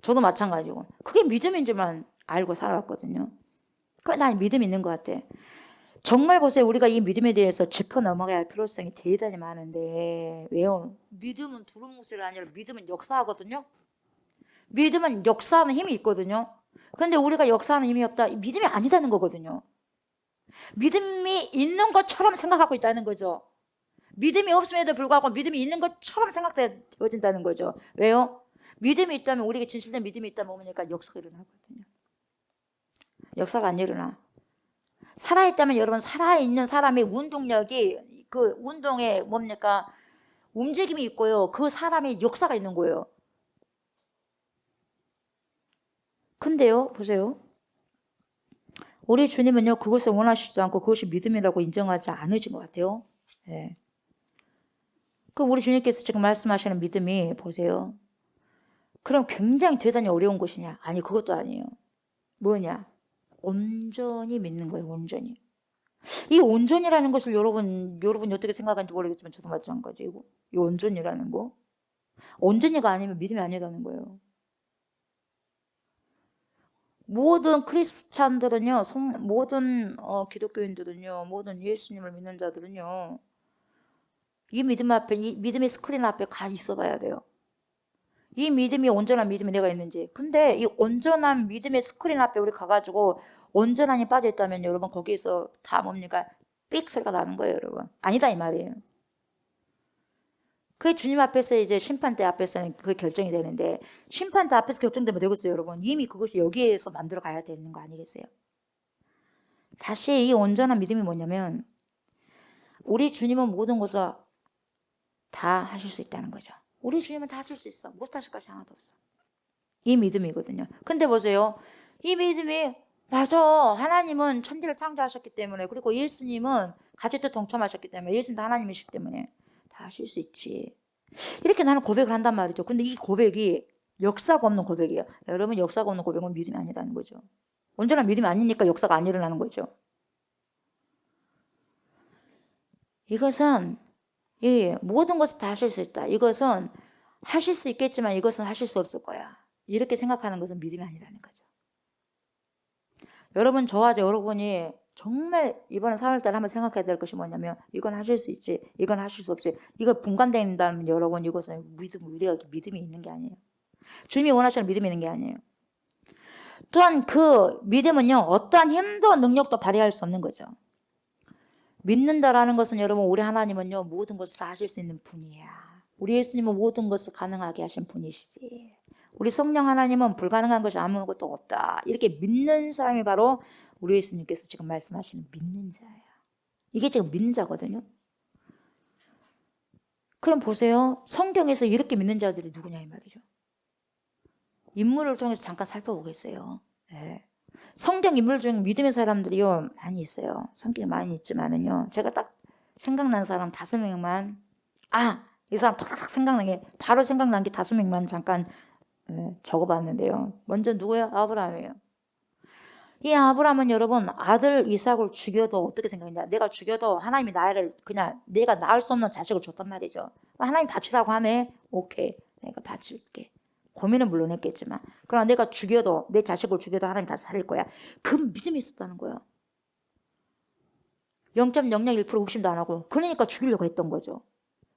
저도 마찬가지고. 그게 믿음인 줄만 알고 살아왔거든요. 그래 난 믿음 있는 것 같아. 정말 보세요. 우리가 이 믿음에 대해서 짚어 넘어가야 할 필요성이 대단히 많은데 왜요? 믿음은 두루뭉술이 아니라 믿음은 역사하거든요. 믿음은 역사하는 힘이 있거든요. 그런데 우리가 역사하는 힘이 없다. 믿음이 아니다는 거거든요. 믿음이 있는 것처럼 생각하고 있다는 거죠. 믿음이 없음에도 불구하고 믿음이 있는 것처럼 생각되어진다는 거죠. 왜요? 믿음이 있다면 우리에게 진실된 믿음이 있다면 뭡니까? 역사가 일어나거든요. 역사가 안 일어나. 살아있다면 여러분 살아있는 사람의 운동력이 그 운동에 뭡니까? 움직임이 있고요. 그 사람의 역사가 있는 거예요. 근데요, 보세요. 우리 주님은요, 그것을 원하시지도 않고 그것이 믿음이라고 인정하지 않으신 것 같아요. 예. 그 우리 주님께서 지금 말씀하시는 믿음이 보세요. 그럼 굉장히 대단히 어려운 것이냐? 아니, 그것도 아니에요. 뭐냐? 온전히 믿는 거예요, 온전히. 이 온전이라는 것을 여러분이 어떻게 생각하는지 모르겠지만 저도 마찬가지고 이 온전이라는 거. 온전히가 아니면 믿음이 아니라는 거예요. 모든 크리스찬들은요, 모든 기독교인들은요, 모든 예수님을 믿는 자들은요, 이 믿음 앞에, 이 믿음의 스크린 앞에 가 있어 봐야 돼요. 이 믿음이 온전한 믿음이 내가 있는지. 근데 이 온전한 믿음의 스크린 앞에 우리 가가지고 온전함이 빠져있다면 여러분 거기에서 다 뭡니까? 삑 소리가 나는 거예요, 여러분. 아니다 이 말이에요. 그게 주님 앞에서 이제 심판대 앞에서는 그게 결정이 되는데 심판대 앞에서 결정되면 되겠어요, 여러분. 이미 그것이 여기에서 만들어 가야 되는 거 아니겠어요? 다시 이 온전한 믿음이 뭐냐면 우리 주님은 모든 것을 다 하실 수 있다는 거죠. 우리 주님은 다 하실 수 있어. 못 하실 것이 하나도 없어. 이 믿음이거든요. 근데 보세요. 이 믿음이 맞아. 하나님은 천지를 창조하셨기 때문에 그리고 예수님은 가족도 동참하셨기 때문에 예수님도 하나님이시기 때문에 다 하실 수 있지. 이렇게 나는 고백을 한단 말이죠. 근데 이 고백이 역사가 없는 고백이에요. 여러분 역사가 없는 고백은 믿음이 아니라는 거죠. 온전한 믿음이 아니니까 역사가 안 일어나는 거죠. 이것은 모든 것을 다 하실 수 있다. 이것은 하실 수 있겠지만 이것은 하실 수 없을 거야. 이렇게 생각하는 것은 믿음이 아니라는 거죠. 여러분, 저와 여러분이 정말 이번에 4월달에 한번 생각해야 될 것이 뭐냐면 이건 하실 수 있지, 이건 하실 수 없지. 이거 분간된다면 여러분 이것은 우리가 믿음이 있는 게 아니에요. 주님이 원하시는 믿음이 있는 게 아니에요. 또한 그 믿음은요, 어떠한 힘도 능력도 발휘할 수 없는 거죠. 믿는다라는 것은 여러분, 우리 하나님은요 모든 것을 다 하실 수 있는 분이야. 우리 예수님은 모든 것을 가능하게 하신 분이시지. 우리 성령 하나님은 불가능한 것이 아무것도 없다. 이렇게 믿는 사람이 바로 우리 예수님께서 지금 말씀하시는 믿는 자예요. 이게 지금 믿는 자거든요. 그럼 보세요. 성경에서 이렇게 믿는 자들이 누구냐 이 말이죠. 인물을 통해서 잠깐 살펴보겠어요. 네. 성경 인물 중 믿음의 사람들이요 많이 있어요. 성경에 많이 있지만은요, 제가 딱 생각난 사람 5명만, 이 사람 딱 생각난 게, 바로 생각난 게 5명만 잠깐 적어봤는데요. 먼저 누구예요? 아브라함이에요. 이 아브라함은 여러분, 아들 이삭을 죽여도 어떻게 생각했냐? 내가 죽여도 하나님이 나를 그냥 내가 낳을 수 없는 자식을 줬단 말이죠. 하나님 바치라고 하네. 오케이, 내가 바칠게. 고민은 물론 했겠지만, 그러나 내가 죽여도, 내 자식을 죽여도 하나님 다시 살릴 거야. 그 믿음이 있었다는 거예요. 0.001% 의심도 안 하고, 그러니까 죽이려고 했던 거죠.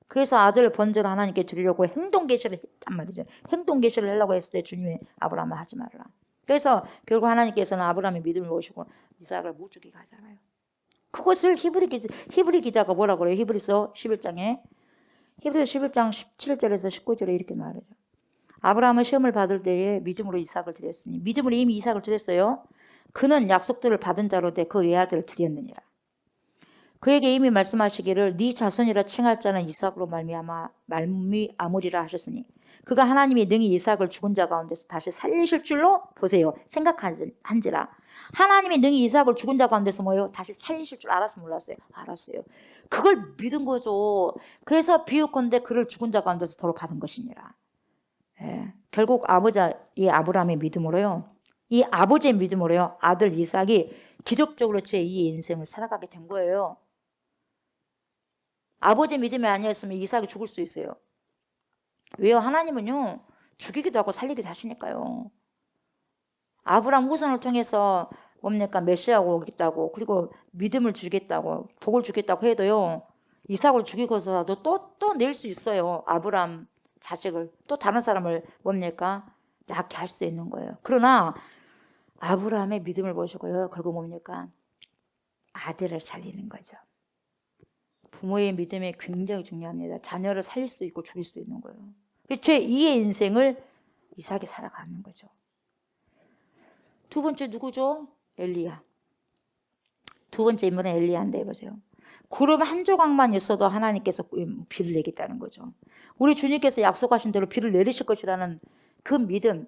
그래서 아들을 번제로 하나님께 드리려고 행동 계시를 했단 말이죠. 행동 계시를 하려고 했을 때 주님이 아브라함을 하지 말아라. 그래서 결국 하나님께서는 아브라함의 믿음을 보시고 이삭을 못 죽이게 하잖아요. 그것을 히브리 기자가 뭐라고 그래요? 히브리서 11장에. 히브리서 11장 17절에서 19절에 이렇게 말하죠. 아브라함은 시험을 받을 때에 믿음으로 이삭을 드렸으니, 믿음으로 이미 이삭을 드렸어요. 그는 약속들을 받은 자로 돼 그 외아들을 드렸느니라. 그에게 이미 말씀하시기를 네 자손이라 칭할 자는 이삭으로 말미암으리라 하셨으니, 그가 하나님이 능히 이삭을 죽은 자 가운데서 다시 살리실 줄로, 보세요, 생각한지라. 하나님이 능히 이삭을 죽은 자 가운데서 뭐예요? 다시 살리실 줄 알았어요, 몰랐어요? 알았어요. 그걸 믿은 거죠. 그래서 비유컨대 그를 죽은 자 가운데서 도로 받은 것이니라. 결국 이 아브라함의 믿음으로요, 이 아버지의 믿음으로요, 아들 이삭이 기적적으로 제2의 인생을 살아가게 된 거예요. 아버지의 믿음이 아니었으면 이삭이 죽을 수 있어요. 왜요? 하나님은요, 죽이기도 하고 살리기도 하시니까요. 아브라함 후손을 통해서 뭡니까? 메시아가 오겠다고, 그리고 믿음을 주겠다고, 복을 주겠다고 해도요, 이삭을 죽이고서라도 또 낼 수 있어요. 아브라함 자식을, 또 다른 사람을 뭡니까? 낳게 할 수 있는 거예요. 그러나 아브라함의 믿음을 보시고요, 결국 뭡니까? 아들을 살리는 거죠. 부모의 믿음이 굉장히 중요합니다. 자녀를 살릴 수도 있고 죽일 수도 있는 거예요. 제2의 인생을 이삭이 살아가는 거죠. 두 번째 누구죠? 엘리야. 두 번째 인물은 엘리야인데 보세요. 구름 한 조각만 있어도 하나님께서 비를 내겠다는 거죠. 우리 주님께서 약속하신 대로 비를 내리실 것이라는 그 믿음,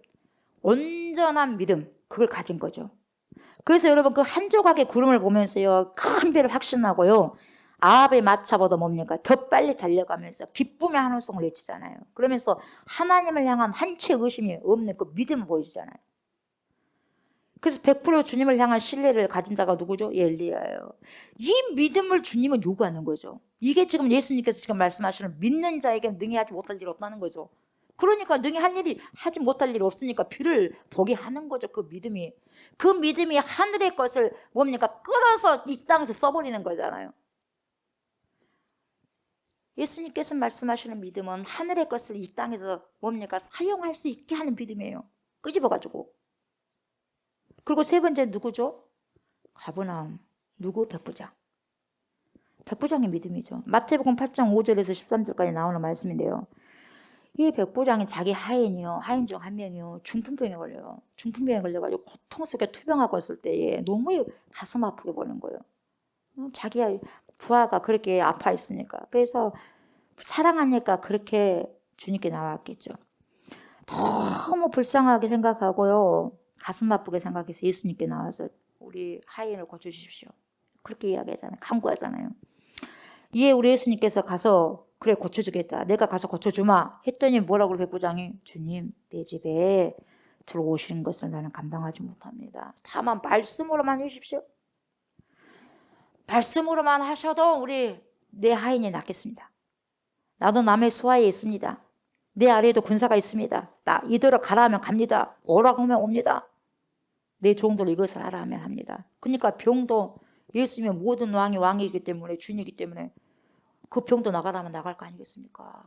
온전한 믿음, 그걸 가진 거죠. 그래서 여러분, 그 한 조각의 구름을 보면서요, 큰 비를 확신하고요, 아합의 마차보다 뭡니까? 더 빨리 달려가면서 기쁨의 한음성을 외치잖아요. 그러면서 하나님을 향한 한치 의심이 없는 그 믿음을 보여주잖아요. 그래서 100% 주님을 향한 신뢰를 가진 자가 누구죠? 엘리야예요. 이 믿음을 주님은 요구하는 거죠. 이게 지금 예수님께서 지금 말씀하시는 믿는 자에게는 능히 하지 못할 일이 없다는 거죠. 그러니까 능히 하지 못할 일이 없으니까 비를 보게 하는 거죠. 그 믿음이. 그 믿음이 하늘의 것을 뭡니까? 끌어서 이 땅에서 써버리는 거잖아요. 예수님께서 말씀하시는 믿음은 하늘의 것을 이 땅에서 뭡니까? 사용할 수 있게 하는 믿음이에요. 끄집어가지고. 그리고 세 번째 누구죠? 가버나움. 누구? 백부장. 백부장의 믿음이죠. 마태복음 8장 5절에서 13절까지 나오는 말씀인데요. 이 백부장이 자기 하인 중 한 명이요, 중풍병에 걸려요. 중풍병에 걸려가지고 고통스럽게 투병하고 있을 때에 너무 가슴 아프게 보는 거예요. 자기 부하가 그렇게 아파 있으니까. 그래서 사랑하니까 그렇게 주님께 나왔겠죠. 너무 불쌍하게 생각하고요, 가슴 아프게 생각해서 예수님께 나와서 우리 하인을 고쳐주십시오, 그렇게 이야기하잖아요. 간구하잖아요. 이에 우리 예수님께서 가서 그래 고쳐주겠다, 내가 가서 고쳐주마 했더니 뭐라고 백부장이, 주님 내 집에 들어오시는 것을 나는 감당하지 못합니다. 다만 말씀으로만 해주십시오. 말씀으로만 하셔도 우리 내 하인이 낫겠습니다. 나도 남의 수하에 있습니다. 내 아래에도 군사가 있습니다. 나 이대로 가라 하면 갑니다. 오라고 하면 옵니다. 내 종들 이것을 하라 하면 합니다. 그러니까 병도 예수님의 모든 왕이 왕이기 때문에 주인이기 때문에 그 병도 나가라 하면 나갈 거 아니겠습니까?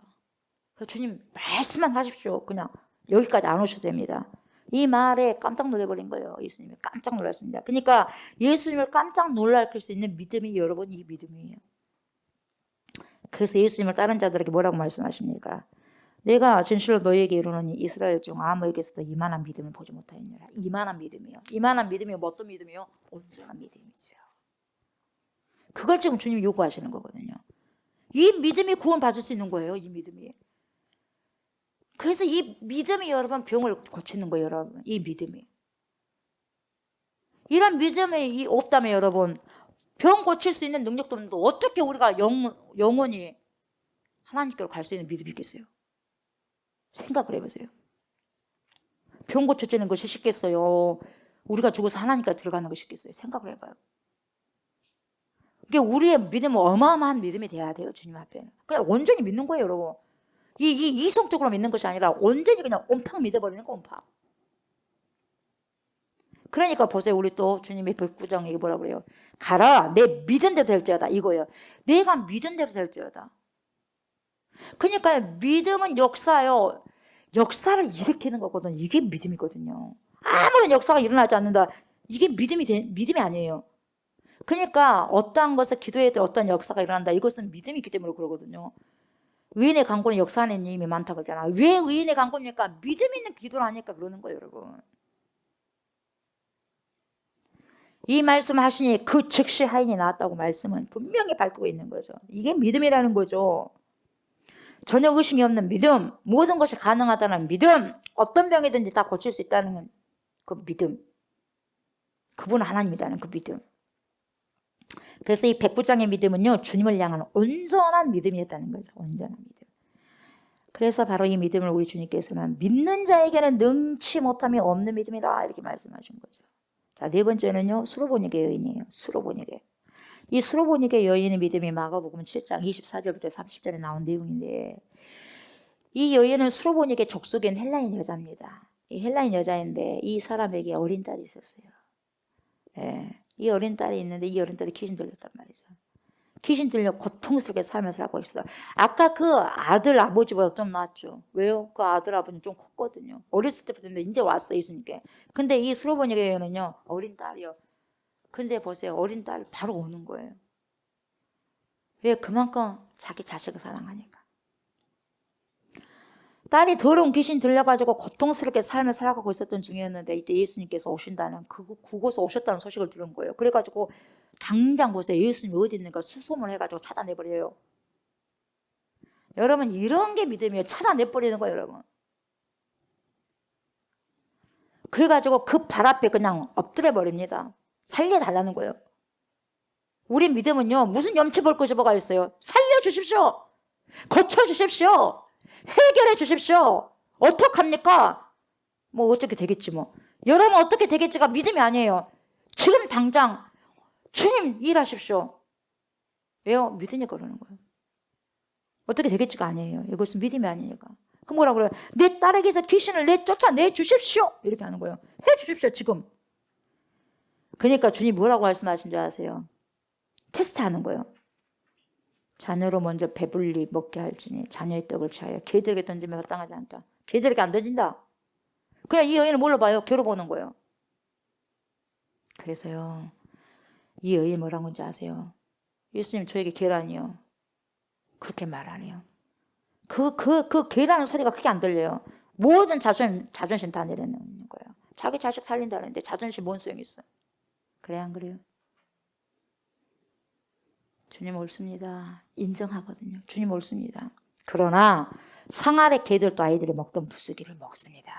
주님 말씀만 하십시오. 그냥 여기까지 안 오셔도 됩니다. 이 말에 깜짝 놀라버린 거예요. 예수님이 깜짝 놀랐습니다. 그러니까 예수님을 깜짝 놀랄 수 있는 믿음이 여러분 이 믿음이에요. 그래서 예수님을 다른 자들에게 뭐라고 말씀하십니까? 내가 진실로 너희에게 이르노니 이스라엘 중 아무에게서도 이만한 믿음을 보지 못하였느라. 이만한 믿음이요. 이만한 믿음이 어떤 믿음이요? 온전한 믿음이죠. 그걸 지금 주님이 요구하시는 거거든요. 이 믿음이 구원받을 수 있는 거예요. 이 믿음이. 그래서 이 믿음이 여러분 병을 고치는 거예요. 여러분 이 믿음이. 이런 믿음이 없다면 여러분 병 고칠 수 있는 능력도 없는데 어떻게 우리가 영원히 하나님께로 갈 수 있는 믿음이 있겠어요? 생각을 해보세요. 병 고쳐지는 것이 쉽겠어요? 우리가 죽어서 하나님께 들어가는 것이 쉽겠어요? 생각을 해봐요. 그게 우리의 믿음은 어마어마한 믿음이 돼야 돼요. 주님 앞에는. 그냥 온전히 믿는 거예요. 여러분. 이성적으로 믿는 것이 아니라 온전히 그냥 온팍 믿어버리는 거 온팍. 그러니까 보세요. 우리 또 주님의 백부장에게 뭐라 그래요? 가라. 내 믿은 대로 될지어다. 이거예요. 내가 믿은 대로 될지어다. 그러니까 믿음은 역사요. 역사를 일으키는 거거든요. 이게 믿음이거든요. 아무런 역사가 일어나지 않는다. 이게 믿음이 아니에요. 그러니까 어떠한 것을 기도해도 어떤 역사가 일어난다. 이것은 믿음이 있기 때문에 그러거든요. 의인의 간구는 역사하는 힘이 많다 그러잖아. 왜 의인의 간구입니까? 믿음 있는 기도를 하니까 그러는 거예요, 여러분. 이 말씀 하시니 그 즉시 하인이 나왔다고 말씀은 분명히 밝히고 있는 거죠. 이게 믿음이라는 거죠. 전혀 의심이 없는 믿음, 모든 것이 가능하다는 믿음, 어떤 병이든지 다 고칠 수 있다는 그 믿음, 그분은 하나님이라는 그 믿음. 그래서 이 백부장의 믿음은요, 주님을 향한 온전한 믿음이었다는 거죠. 온전한 믿음. 그래서 바로 이 믿음을 우리 주님께서는 믿는 자에게는 능치 못함이 없는 믿음이다 이렇게 말씀하신 거죠. 자, 네 번째는요, 수로보니게 여인이에요. 수로보니게. 이 수로보니게 여인의 믿음이 마가복음 7장 24절부터 30절에 나온 내용인데, 이 여인은 수로보니게 족속인 헬라인 여자입니다. 이 헬라인 여자인데 이 사람에게 어린 딸이 있었어요. 예, 이 어린 딸이 있는데 이 어린 딸이 귀신 들렸단 말이죠. 귀신 들려 고통스럽게 삶을 살고 있어. 아까 그 아들 아버지보다 좀 낫죠. 왜요? 그 아들 아버지는 좀 컸거든요. 어렸을 때부터 이제 왔어 예수님께. 근데 이 수로보니게 여인은요 어린 딸이요. 근데 보세요. 어린 딸 바로 오는 거예요. 왜? 그만큼 자기 자식을 사랑하니까. 딸이 더러운 귀신 들려가지고 고통스럽게 삶을 살아가고 있었던 중이었는데 이때 예수님께서 오신다는 그곳에 오셨다는 소식을 들은 거예요. 그래가지고 당장 보세요. 예수님이 어디 있는가 수소문 해가지고 찾아내버려요. 여러분 이런 게 믿음이에요. 찾아내버리는 거예요. 여러분. 그래가지고 그 발 앞에 그냥 엎드려버립니다. 살려달라는 거예요. 우리 믿음은요. 무슨 염치 볼 것이 뭐가 있어요. 살려주십시오. 고쳐주십시오. 해결해 주십시오. 어떡합니까? 뭐 어떻게 되겠지 뭐. 여러분 어떻게 되겠지가 믿음이 아니에요. 지금 당장 주님 일하십시오. 왜요? 믿으니까 그러는 거예요. 어떻게 되겠지가 아니에요. 이것은 믿음이 아니니까. 그럼 뭐라고 그래요? 내 딸에게서 귀신을 쫓아내 주십시오. 이렇게 하는 거예요. 해 주십시오 지금. 그러니까 주님 뭐라고 말씀하신 줄 아세요? 테스트하는 거예요. 자녀로 먼저 배불리 먹게 할지니 자녀의 떡을 취하여 개들에게 던지면 마땅하지 않다. 개들에게 안 던진다. 그냥 이 여인을 뭘로 봐요? 괴로 보는 거예요. 그래서요. 이 여인이 뭐라는 건지 아세요? 예수님 저에게 개라니요. 그렇게 말 안 해요. 그 개라는 소리가 크게 안 들려요. 모든 자존심 다 내려놓는 거예요. 자기 자식 살린다는데 자존심 뭔 소용이 있어? 그래 안 그래요? 주님 옳습니다. 인정하거든요. 주님 옳습니다. 그러나 상아래 개들도 아이들이 먹던 부스기를 먹습니다.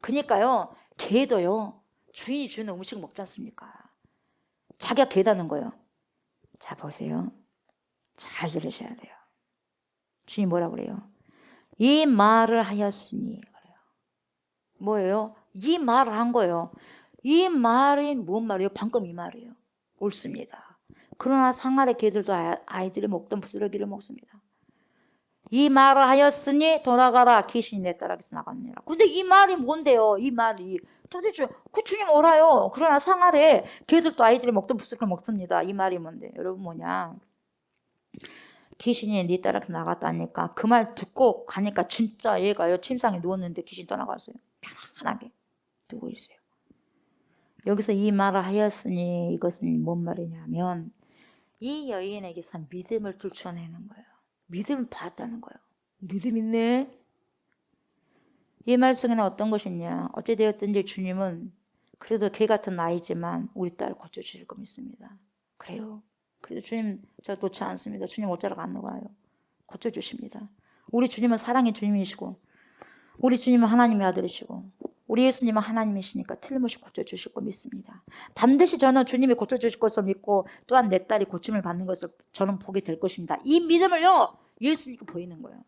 그러니까요. 개도요. 주인이 주는 음식 먹지 않습니까? 자기가 개다는 거예요. 자 보세요. 잘 들으셔야 돼요. 주님 뭐라고 그래요? 이 말을 하였으니 그래요. 뭐예요? 이 말을 한 거예요. 이 말이 뭔 말이에요? 방금 이 말이에요. 옳습니다. 그러나 상 아래 개들도 아이들이 먹던 부스러기를 먹습니다. 이 말을 하였으니 돌아가라. 귀신이 내 딸에게서 나갔느니라. 근데 이 말이 뭔데요? 이 말이 도대체 그 주님 오라요. 그러나 상 아래 개들도 아이들이 먹던 부스러기를 먹습니다. 이 말이 뭔데? 여러분 뭐냐? 귀신이 네 딸에게서 나갔다니까 그 말 듣고 가니까 진짜 얘가요 침상에 누웠는데 귀신 떠나갔어요. 편안하게 두고 있어요. 여기서 이 말을 하였으니 이것은 뭔 말이냐면 이 여인에게서 믿음을 들춰내는 거예요. 믿음을 봤다는 거예요. 믿음 있네. 이 말 속에는 어떤 것이냐. 어찌되었든지 주님은 그래도 개 같은 나이지만 우리 딸 고쳐주실 거 믿습니다. 그래요. 그래도 주님 저 놓지 않습니다. 주님 어쩌라고 안 녹아요. 고쳐주십니다. 우리 주님은 사랑의 주님이시고 우리 주님은 하나님의 아들이시고 우리 예수님은 하나님이시니까 틀림없이 고쳐주실 거 믿습니다. 반드시 저는 주님이 고쳐주실 것을 믿고 또한 내 딸이 고침을 받는 것을 저는 보게 될 것입니다. 이 믿음을요 예수님께 보이는 거예요.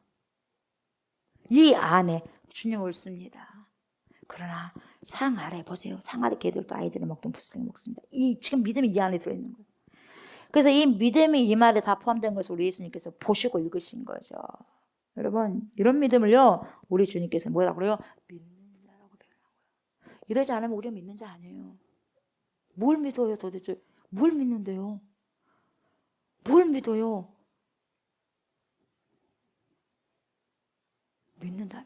이 안에 주님 옳습니다. 그러나 상 아래 보세요. 상 아래 개들도 아이들이 먹던 부스러기 먹습니다. 이 지금 믿음이 이 안에 들어있는 거예요. 그래서 이 믿음이 이 말에 다 포함된 것을 우리 예수님께서 보시고 읽으신 거죠. 여러분 이런 믿음을요 우리 주님께서 뭐라고 그래요? 믿는 자라고 표현한 거예요. 이러지 않으면 우리가 믿는 자 아니에요. 뭘 믿어요 도대체? 뭘 믿는데요? 뭘 믿어요? 믿는다며.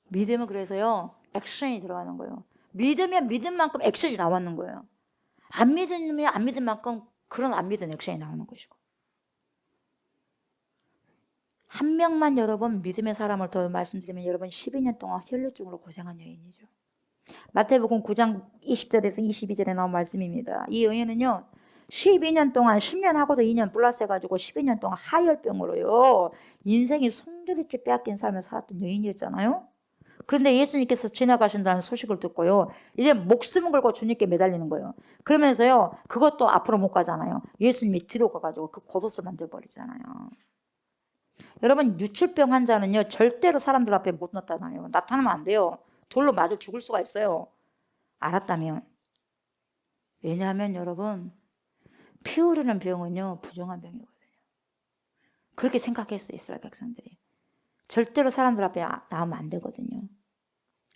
믿음은 그래서요 액션이 들어가는 거예요. 믿으면 믿은 만큼 액션이 나오는 거예요. 안 믿으면 안 믿은 만큼 그런 안 믿은 액션이 나오는 것이고. 한 명만 여러분 믿음의 사람을 더 말씀드리면 여러분 12년 동안 혈루증으로 고생한 여인이죠. 마태복음 9장 20절에서 22절에 나온 말씀입니다. 이 여인은요 12년 동안 10년 하고도 2년 플러스 해가지고 12년 동안 하혈병으로요 인생이 송두리째 빼앗긴 삶을 살았던 여인이었잖아요. 그런데 예수님께서 지나가신다는 소식을 듣고요 이제 목숨을 걸고 주님께 매달리는 거예요. 그러면서요 그것도 앞으로 못 가잖아요. 예수님이 뒤로 가가지고 그 겉옷을 만들어버리잖아요. 여러분 유출병 환자는요 절대로 사람들 앞에 못 나타나요. 나타나면 안 돼요. 돌로 맞아 죽을 수가 있어요. 알았다면. 왜냐하면 여러분 피 흐르는 병은요 부정한 병이거든요. 그렇게 생각했어요 이스라엘 백성들이. 절대로 사람들 앞에 나오면 안 되거든요.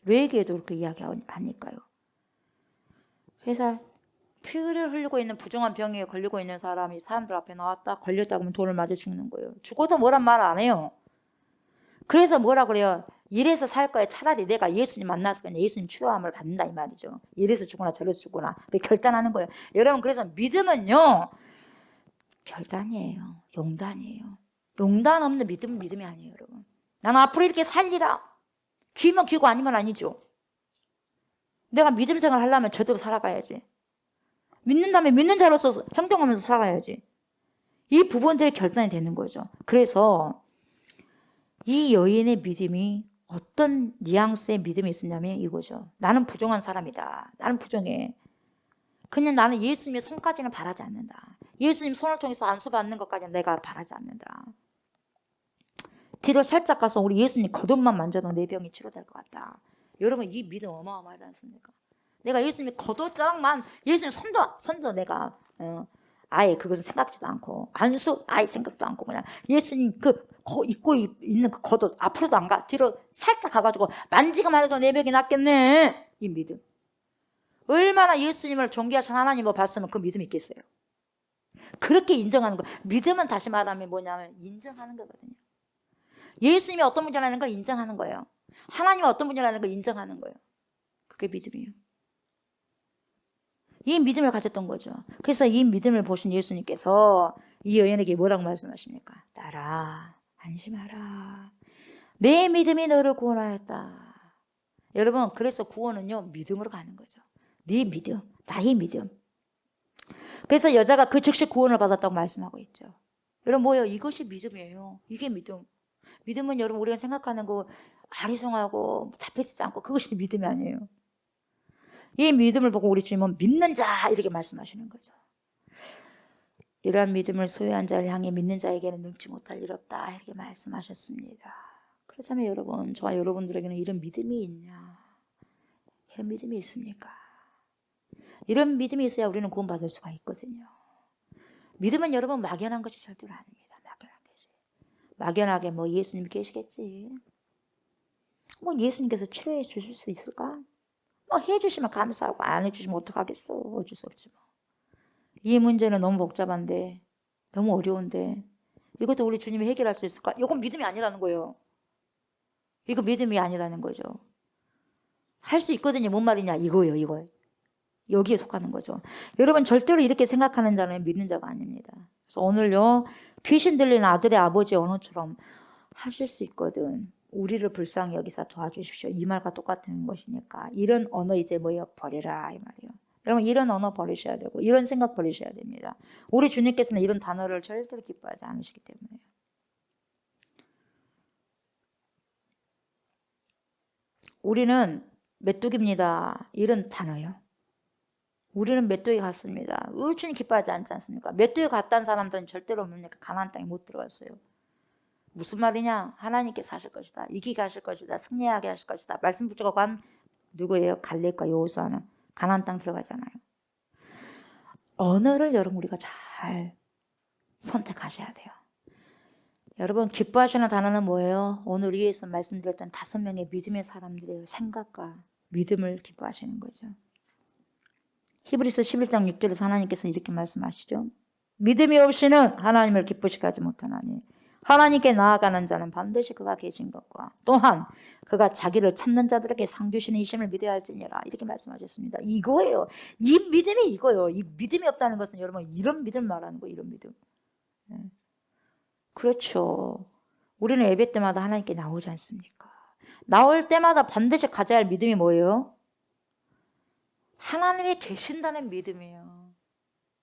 외계에도 그렇게 이야기하니까요. 그래서 피를 흘리고 있는 부정한 병에 걸리고 있는 사람이 사람들 앞에 나왔다 걸렸다 그러면 돌을 맞아 죽는 거예요. 죽어도 뭐란 말 안 해요. 그래서 뭐라 그래요? 이래서 살 거야. 차라리 내가 예수님 만나서 그냥 예수님 치료함을 받는다 이 말이죠. 이래서 죽거나 저래서 죽거나 결단하는 거예요. 여러분 그래서 믿음은요 결단이에요. 용단이에요. 용단 없는 믿음은 믿음이 아니에요 여러분. 나는 앞으로 이렇게 살리라. 귀면 귀고 아니면 아니죠. 내가 믿음 생활 하려면 제대로 살아가야지. 믿는다면 믿는 자로서 행동하면서 살아가야지. 이 부분들이 결단이 되는 거죠. 그래서 이 여인의 믿음이 어떤 뉘앙스의 믿음이 있었냐면 이거죠. 나는 부정한 사람이다. 나는 부정해. 그냥 나는 예수님의 손까지는 바라지 않는다. 예수님 손을 통해서 안수받는 것까지는 내가 바라지 않는다. 뒤로 살짝 가서 우리 예수님 겉옷만 만져도 내 병이 치료될 것 같다. 여러분 이 믿음 어마어마하지 않습니까? 내가 예수님의 겉옷장만 예수님 손도 내가 아예 그것은 생각지도 않고 안수 아예 생각도 않고 그냥 예수님 그 입고 있는 그 겉옷 앞으로도 안 가. 뒤로 살짝 가가지고 만지기만 해도 내 병이 낫겠네. 이 믿음. 얼마나 예수님을 존귀하신 하나님을 봤으면 그 믿음이 있겠어요. 그렇게 인정하는 거. 믿음은 다시 말하면 뭐냐면 인정하는 거거든요. 예수님이 어떤 분이라는 걸 인정하는 거예요. 하나님이 어떤 분이라는 걸 인정하는 거예요. 그게 믿음이에요. 이 믿음을 가졌던 거죠. 그래서 이 믿음을 보신 예수님께서 이 여인에게 뭐라고 말씀하십니까? 딸아, 안심하라. 내 믿음이 너를 구원하였다. 여러분, 그래서 구원은요, 믿음으로 가는 거죠. 네 믿음, 나의 믿음. 그래서 여자가 그 즉시 구원을 받았다고 말씀하고 있죠. 여러분, 뭐예요? 이것이 믿음이에요. 이게 믿음. 믿음은 여러분, 우리가 생각하는 거 아리송하고 잡혀지지 않고 그것이 믿음이 아니에요. 이 믿음을 보고 우리 주님은 믿는 자 이렇게 말씀하시는 거죠. 이러한 믿음을 소유한 자를 향해 믿는 자에게는 능치 못할 일 없다 이렇게 말씀하셨습니다. 그렇다면 여러분, 저와 여러분들에게는 이런 믿음이 있냐? 이런 믿음이 있습니까? 이런 믿음이 있어야 우리는 구원받을 수가 있거든요. 믿음은 여러분 막연한 것이 절대로 아닙니다. 막연한 것이. 막연하게 뭐 예수님 계시겠지. 뭐 예수님께서 치료해 주실 수 있을까? 뭐 해주시면 감사하고 안 해주시면 어떡하겠어. 어쩔 수 없지 뭐. 이 문제는 너무 복잡한데 너무 어려운데 이것도 우리 주님이 해결할 수 있을까? 이건 믿음이 아니라는 거예요. 이거 믿음이 아니라는 거죠. 할 수 있거든요. 뭔 말이냐 이거예요. 이거. 여기에 속하는 거죠. 여러분 절대로 이렇게 생각하는 자는 믿는 자가 아닙니다. 그래서 오늘요 귀신 들린 아들의 아버지 언어처럼 하실 수 있거든. 우리를 불쌍히 여기서 도와주십시오. 이 말과 똑같은 것이니까 이런 언어 이제 뭐예요? 버려라 이 말이에요. 여러분 이런 언어 버리셔야 되고 이런 생각 버리셔야 됩니다. 우리 주님께서는 이런 단어를 절대로 기뻐하지 않으시기 때문에요. 우리는 메뚜기입니다. 이런 단어요. 우리는 메뚜기 같습니다. 우리 주님 기뻐하지 않지 않습니까? 메뚜기 같다는 사람들은 절대로 뭡니까? 가나안 땅에 못 들어갔어요. 무슨 말이냐? 하나님께서 하실 것이다. 이기게 하실 것이다. 승리하게 하실 것이다. 말씀 붙잡고 간 누구예요? 갈렙과 여호수아는 가나안 땅 들어가잖아요. 언어를 여러분 우리가 잘 선택하셔야 돼요. 여러분 기뻐하시는 단어는 뭐예요? 오늘 위에서 말씀드렸던 5명의 믿음의 사람들의 생각과 믿음을 기뻐하시는 거죠. 히브리서 11장 6절에서 하나님께서 이렇게 말씀하시죠. 믿음이 없이는 하나님을 기쁘시게 하지 못하나니 하나님께 나아가는 자는 반드시 그가 계신 것과 또한 그가 자기를 찾는 자들에게 상 주시는 이심을 믿어야 할지니라 이렇게 말씀하셨습니다. 이거예요. 이 믿음이 이거예요. 이 믿음이 없다는 것은 여러분 이런 믿음 말하는 거예요. 이런 믿음. 그렇죠. 우리는 예배 때마다 하나님께 나오지 않습니까? 나올 때마다 반드시 가져야 할 믿음이 뭐예요? 하나님이 계신다는 믿음이에요.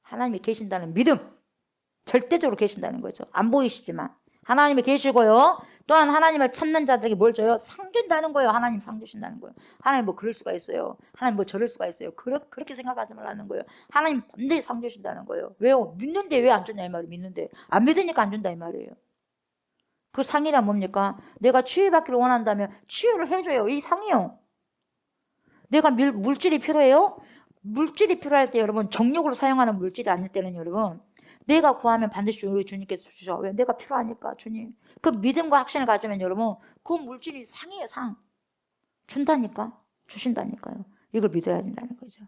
하나님이 계신다는 믿음. 절대적으로 계신다는 거죠. 안 보이시지만 하나님이 계시고요. 또한 하나님을 찾는 자들에게 뭘 줘요? 상 준다는 거예요. 하나님 상 주신다는 거예요. 하나님 뭐 그럴 수가 있어요. 하나님 뭐 저럴 수가 있어요. 그렇게 생각하지 말라는 거예요. 하나님 반드시 상 주신다는 거예요. 왜요? 믿는데 왜 안 주냐 이 말이에요. 믿는데 안 믿으니까 안 준다 이 말이에요. 그 상이란 뭡니까? 내가 치유받기를 원한다면 치유를 해줘요. 이 상이요. 내가 물질이 필요해요? 물질이 필요할 때 여러분 정욕으로 사용하는 물질이 아닐 때는 여러분 내가 구하면 반드시 우리 주님께서 주셔. 왜? 내가 필요하니까 주님. 그 믿음과 확신을 가지면 여러분 그 물질이 상이에요. 상. 준다니까. 주신다니까요. 이걸 믿어야 된다는 거죠.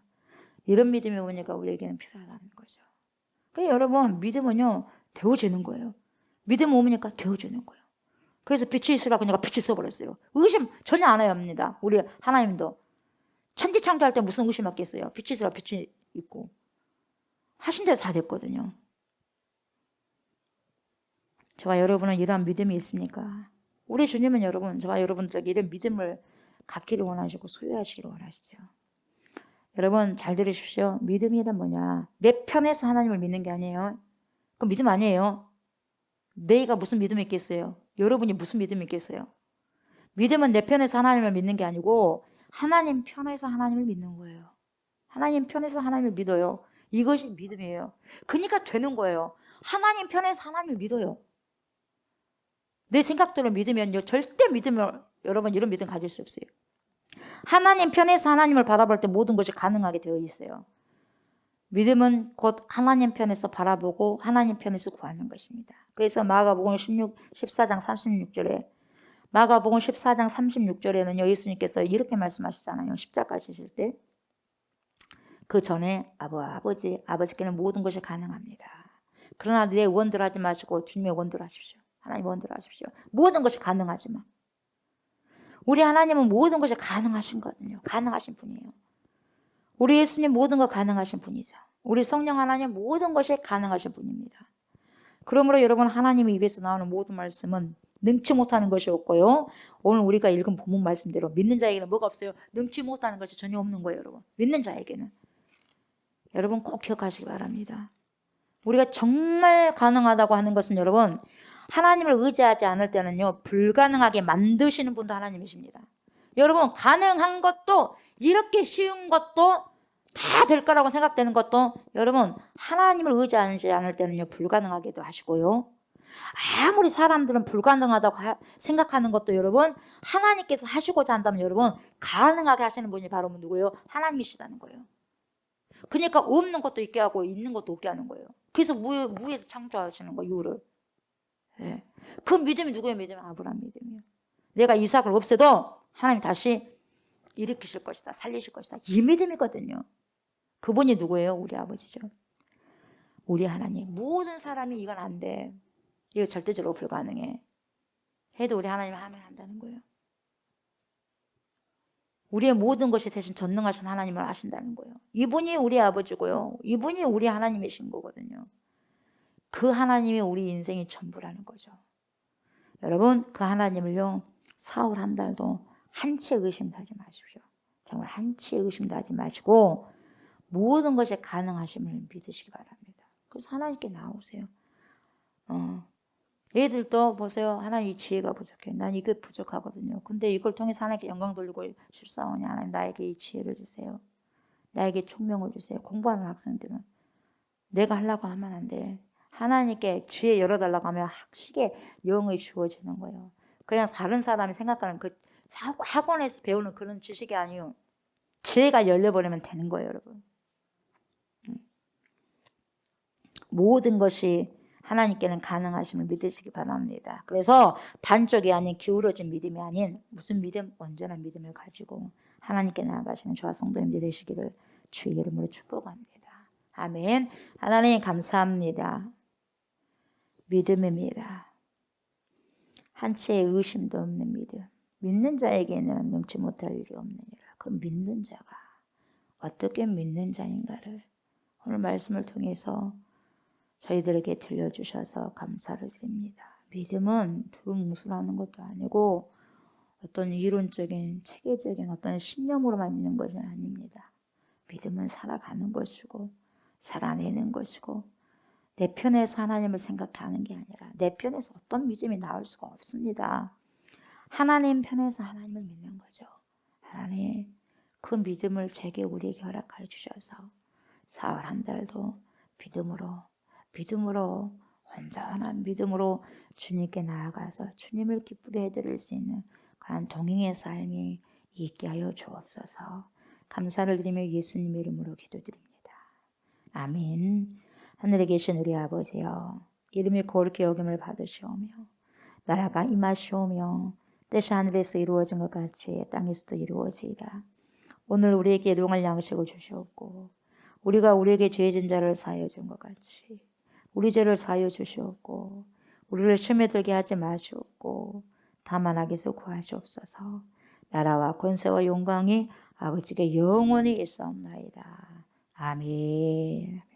이런 믿음이 오니까 우리에게는 필요하다는 거죠. 그러니까 여러분 믿음은요 되어지는 거예요. 믿음 오니까 되어지는 거예요. 그래서 빛이 있으라고 내가 빛이 있어버렸어요. 의심 전혀 안 해야 합니다. 우리 하나님도. 천지창조할 때 무슨 의심했겠어요? 빛이 있으라 빛이 있고. 하신 대로 다 됐거든요. 저와 여러분은 이러한 믿음이 있습니까? 우리 주님은 여러분, 저와 여러분들에게 이런 믿음을 갖기를 원하시고 소유하시기를 원하시죠. 여러분 잘 들으십시오. 믿음이란 뭐냐? 내 편에서 하나님을 믿는 게 아니에요. 그건 믿음 아니에요. 내가 무슨 믿음이 있겠어요? 여러분이 무슨 믿음이 있겠어요? 믿음은 내 편에서 하나님을 믿는 게 아니고 하나님 편에서 하나님을 믿는 거예요. 하나님 편에서 하나님을 믿어요. 이것이 믿음이에요. 그러니까 되는 거예요. 하나님 편에서 하나님을 믿어요. 내 생각대로 믿으면요 절대 믿음을 여러분 이런 믿음 가질 수 없어요. 하나님 편에서 하나님을 바라볼 때 모든 것이 가능하게 되어 있어요. 믿음은 곧 하나님 편에서 바라보고 하나님 편에서 구하는 것입니다. 그래서 마가복음 14장 36절에 마가복음 14장 36절에는요 예수님께서 이렇게 말씀하시잖아요. 십자가 지실 때 그 전에 아버지께는 모든 것이 가능합니다. 그러나 내 원대로 하지 마시고 주님의 원대로 하십시오. 하나님 원대로 하십시오. 모든 것이 가능하지만 우리 하나님은 모든 것이 가능하신 거거든요. 가능하신 분이에요. 우리 예수님 모든 거 가능하신 분이죠. 우리 성령 하나님 모든 것이 가능하신 분입니다. 그러므로 여러분 하나님의 입에서 나오는 모든 말씀은 능치 못하는 것이 없고요. 오늘 우리가 읽은 본문 말씀대로 믿는 자에게는 뭐가 없어요? 능치 못하는 것이 전혀 없는 거예요. 여러분 믿는 자에게는. 여러분 꼭 기억하시기 바랍니다. 우리가 정말 가능하다고 하는 것은 여러분 하나님을 의지하지 않을 때는요 불가능하게 만드시는 분도 하나님이십니다. 여러분 가능한 것도 이렇게 쉬운 것도 다 될 거라고 생각되는 것도 여러분 하나님을 의지하지 않을 때는요 불가능하게도 하시고요. 아무리 사람들은 불가능하다고 생각하는 것도 여러분 하나님께서 하시고자 한다면 여러분 가능하게 하시는 분이 바로 누구예요? 하나님이시다는 거예요. 그러니까 없는 것도 있게 하고 있는 것도 없게 하는 거예요. 그래서 무에서 창조하시는 거예요, 유를. 예. 그 믿음이 누구의 믿음이에요? 아브라함 믿음이에요. 내가 이삭을 없애도 하나님 다시 일으키실 것이다, 살리실 것이다. 이 믿음이거든요. 그분이 누구예요? 우리 아버지죠. 우리 하나님. 모든 사람이 이건 안 돼, 이거 절대적으로 불가능해 해도 우리 하나님 하면 한다는 거예요. 우리의 모든 것이 대신 전능하신 하나님을 아신다는 거예요. 이분이 우리 아버지고요, 이분이 우리 하나님이신 거거든요. 그 하나님이 우리 인생이 전부라는 거죠. 여러분, 그 하나님을요, 사흘 한 달도 한치 의심도 하지 마십시오. 정말 한치 의심도 하지 마시고 모든 것이 가능하심을 믿으시기 바랍니다. 그래서 하나님께 나오세요. 얘들도 보세요. 하나님, 이 지혜가 부족해. 난 이게 부족하거든요. 근데 이걸 통해서 하나님께 영광 돌리고 싶사오니 하나님, 나에게 이 지혜를 주세요. 나에게 총명을 주세요. 공부하는 학생들은 내가 하려고 하면 안 돼. 하나님께 지혜 열어달라고 하면 학식에 영이 주어지는 거예요. 그냥 다른 사람이 생각하는 그 학원에서 배우는 그런 지식이 아니요, 지혜가 열려버리면 되는 거예요, 여러분. 모든 것이 하나님께는 가능하심을 믿으시기 바랍니다. 그래서 반쪽이 아닌 기울어진 믿음이 아닌 무슨 믿음? 온전한 믿음을 가지고 하나님께 나아가시는 저와 성도님들 되시기를 주의 이름으로 축복합니다. 아멘. 하나님 감사합니다. 믿음입니다. 한치의 의심도 없는 믿음. 믿는 자에게는 능치 못할 일이 없느니라. 그 믿는 자가 어떻게 믿는 자인가를 오늘 말씀을 통해서 저희들에게 들려주셔서 감사를 드립니다. 믿음은 두루뭉술하는 것도 아니고 어떤 이론적인 체계적인 어떤 신념으로만 있는 것이 아닙니다. 믿음은 살아가는 것이고 살아내는 것이고 내 편에서 하나님을 생각하는 게 아니라 내 편에서 어떤 믿음이 나올 수가 없습니다. 하나님 편에서 하나님을 믿는 거죠. 하나님, 그 믿음을 제게 우리에게 허락하여 주셔서 사흘 한 달도 믿음으로 온전한 믿음으로 주님께 나아가서 주님을 기쁘게 해드릴 수 있는 그런 동행의 삶이 있게 하여 주옵소서. 감사를 드리며 예수님 이름으로 기도드립니다. 아멘. 하늘에 계신 우리 아버지여, 이름이 거룩히 여김을 받으시오며 나라가 임하시오며 뜻이 하늘에서 이루어진 것 같이 땅에서도 이루어지이다. 오늘 우리에게 일용할 양식을 주시옵고 우리가 우리에게 죄진 자를 사하여 준 것 같이 우리 죄를 사하여 주시옵고 우리를 시험에 들게 하지 마시옵고 다만 악에서 구하시옵소서. 나라와 권세와 영광이 아버지께 영원히 있사옵나이다. 아멘.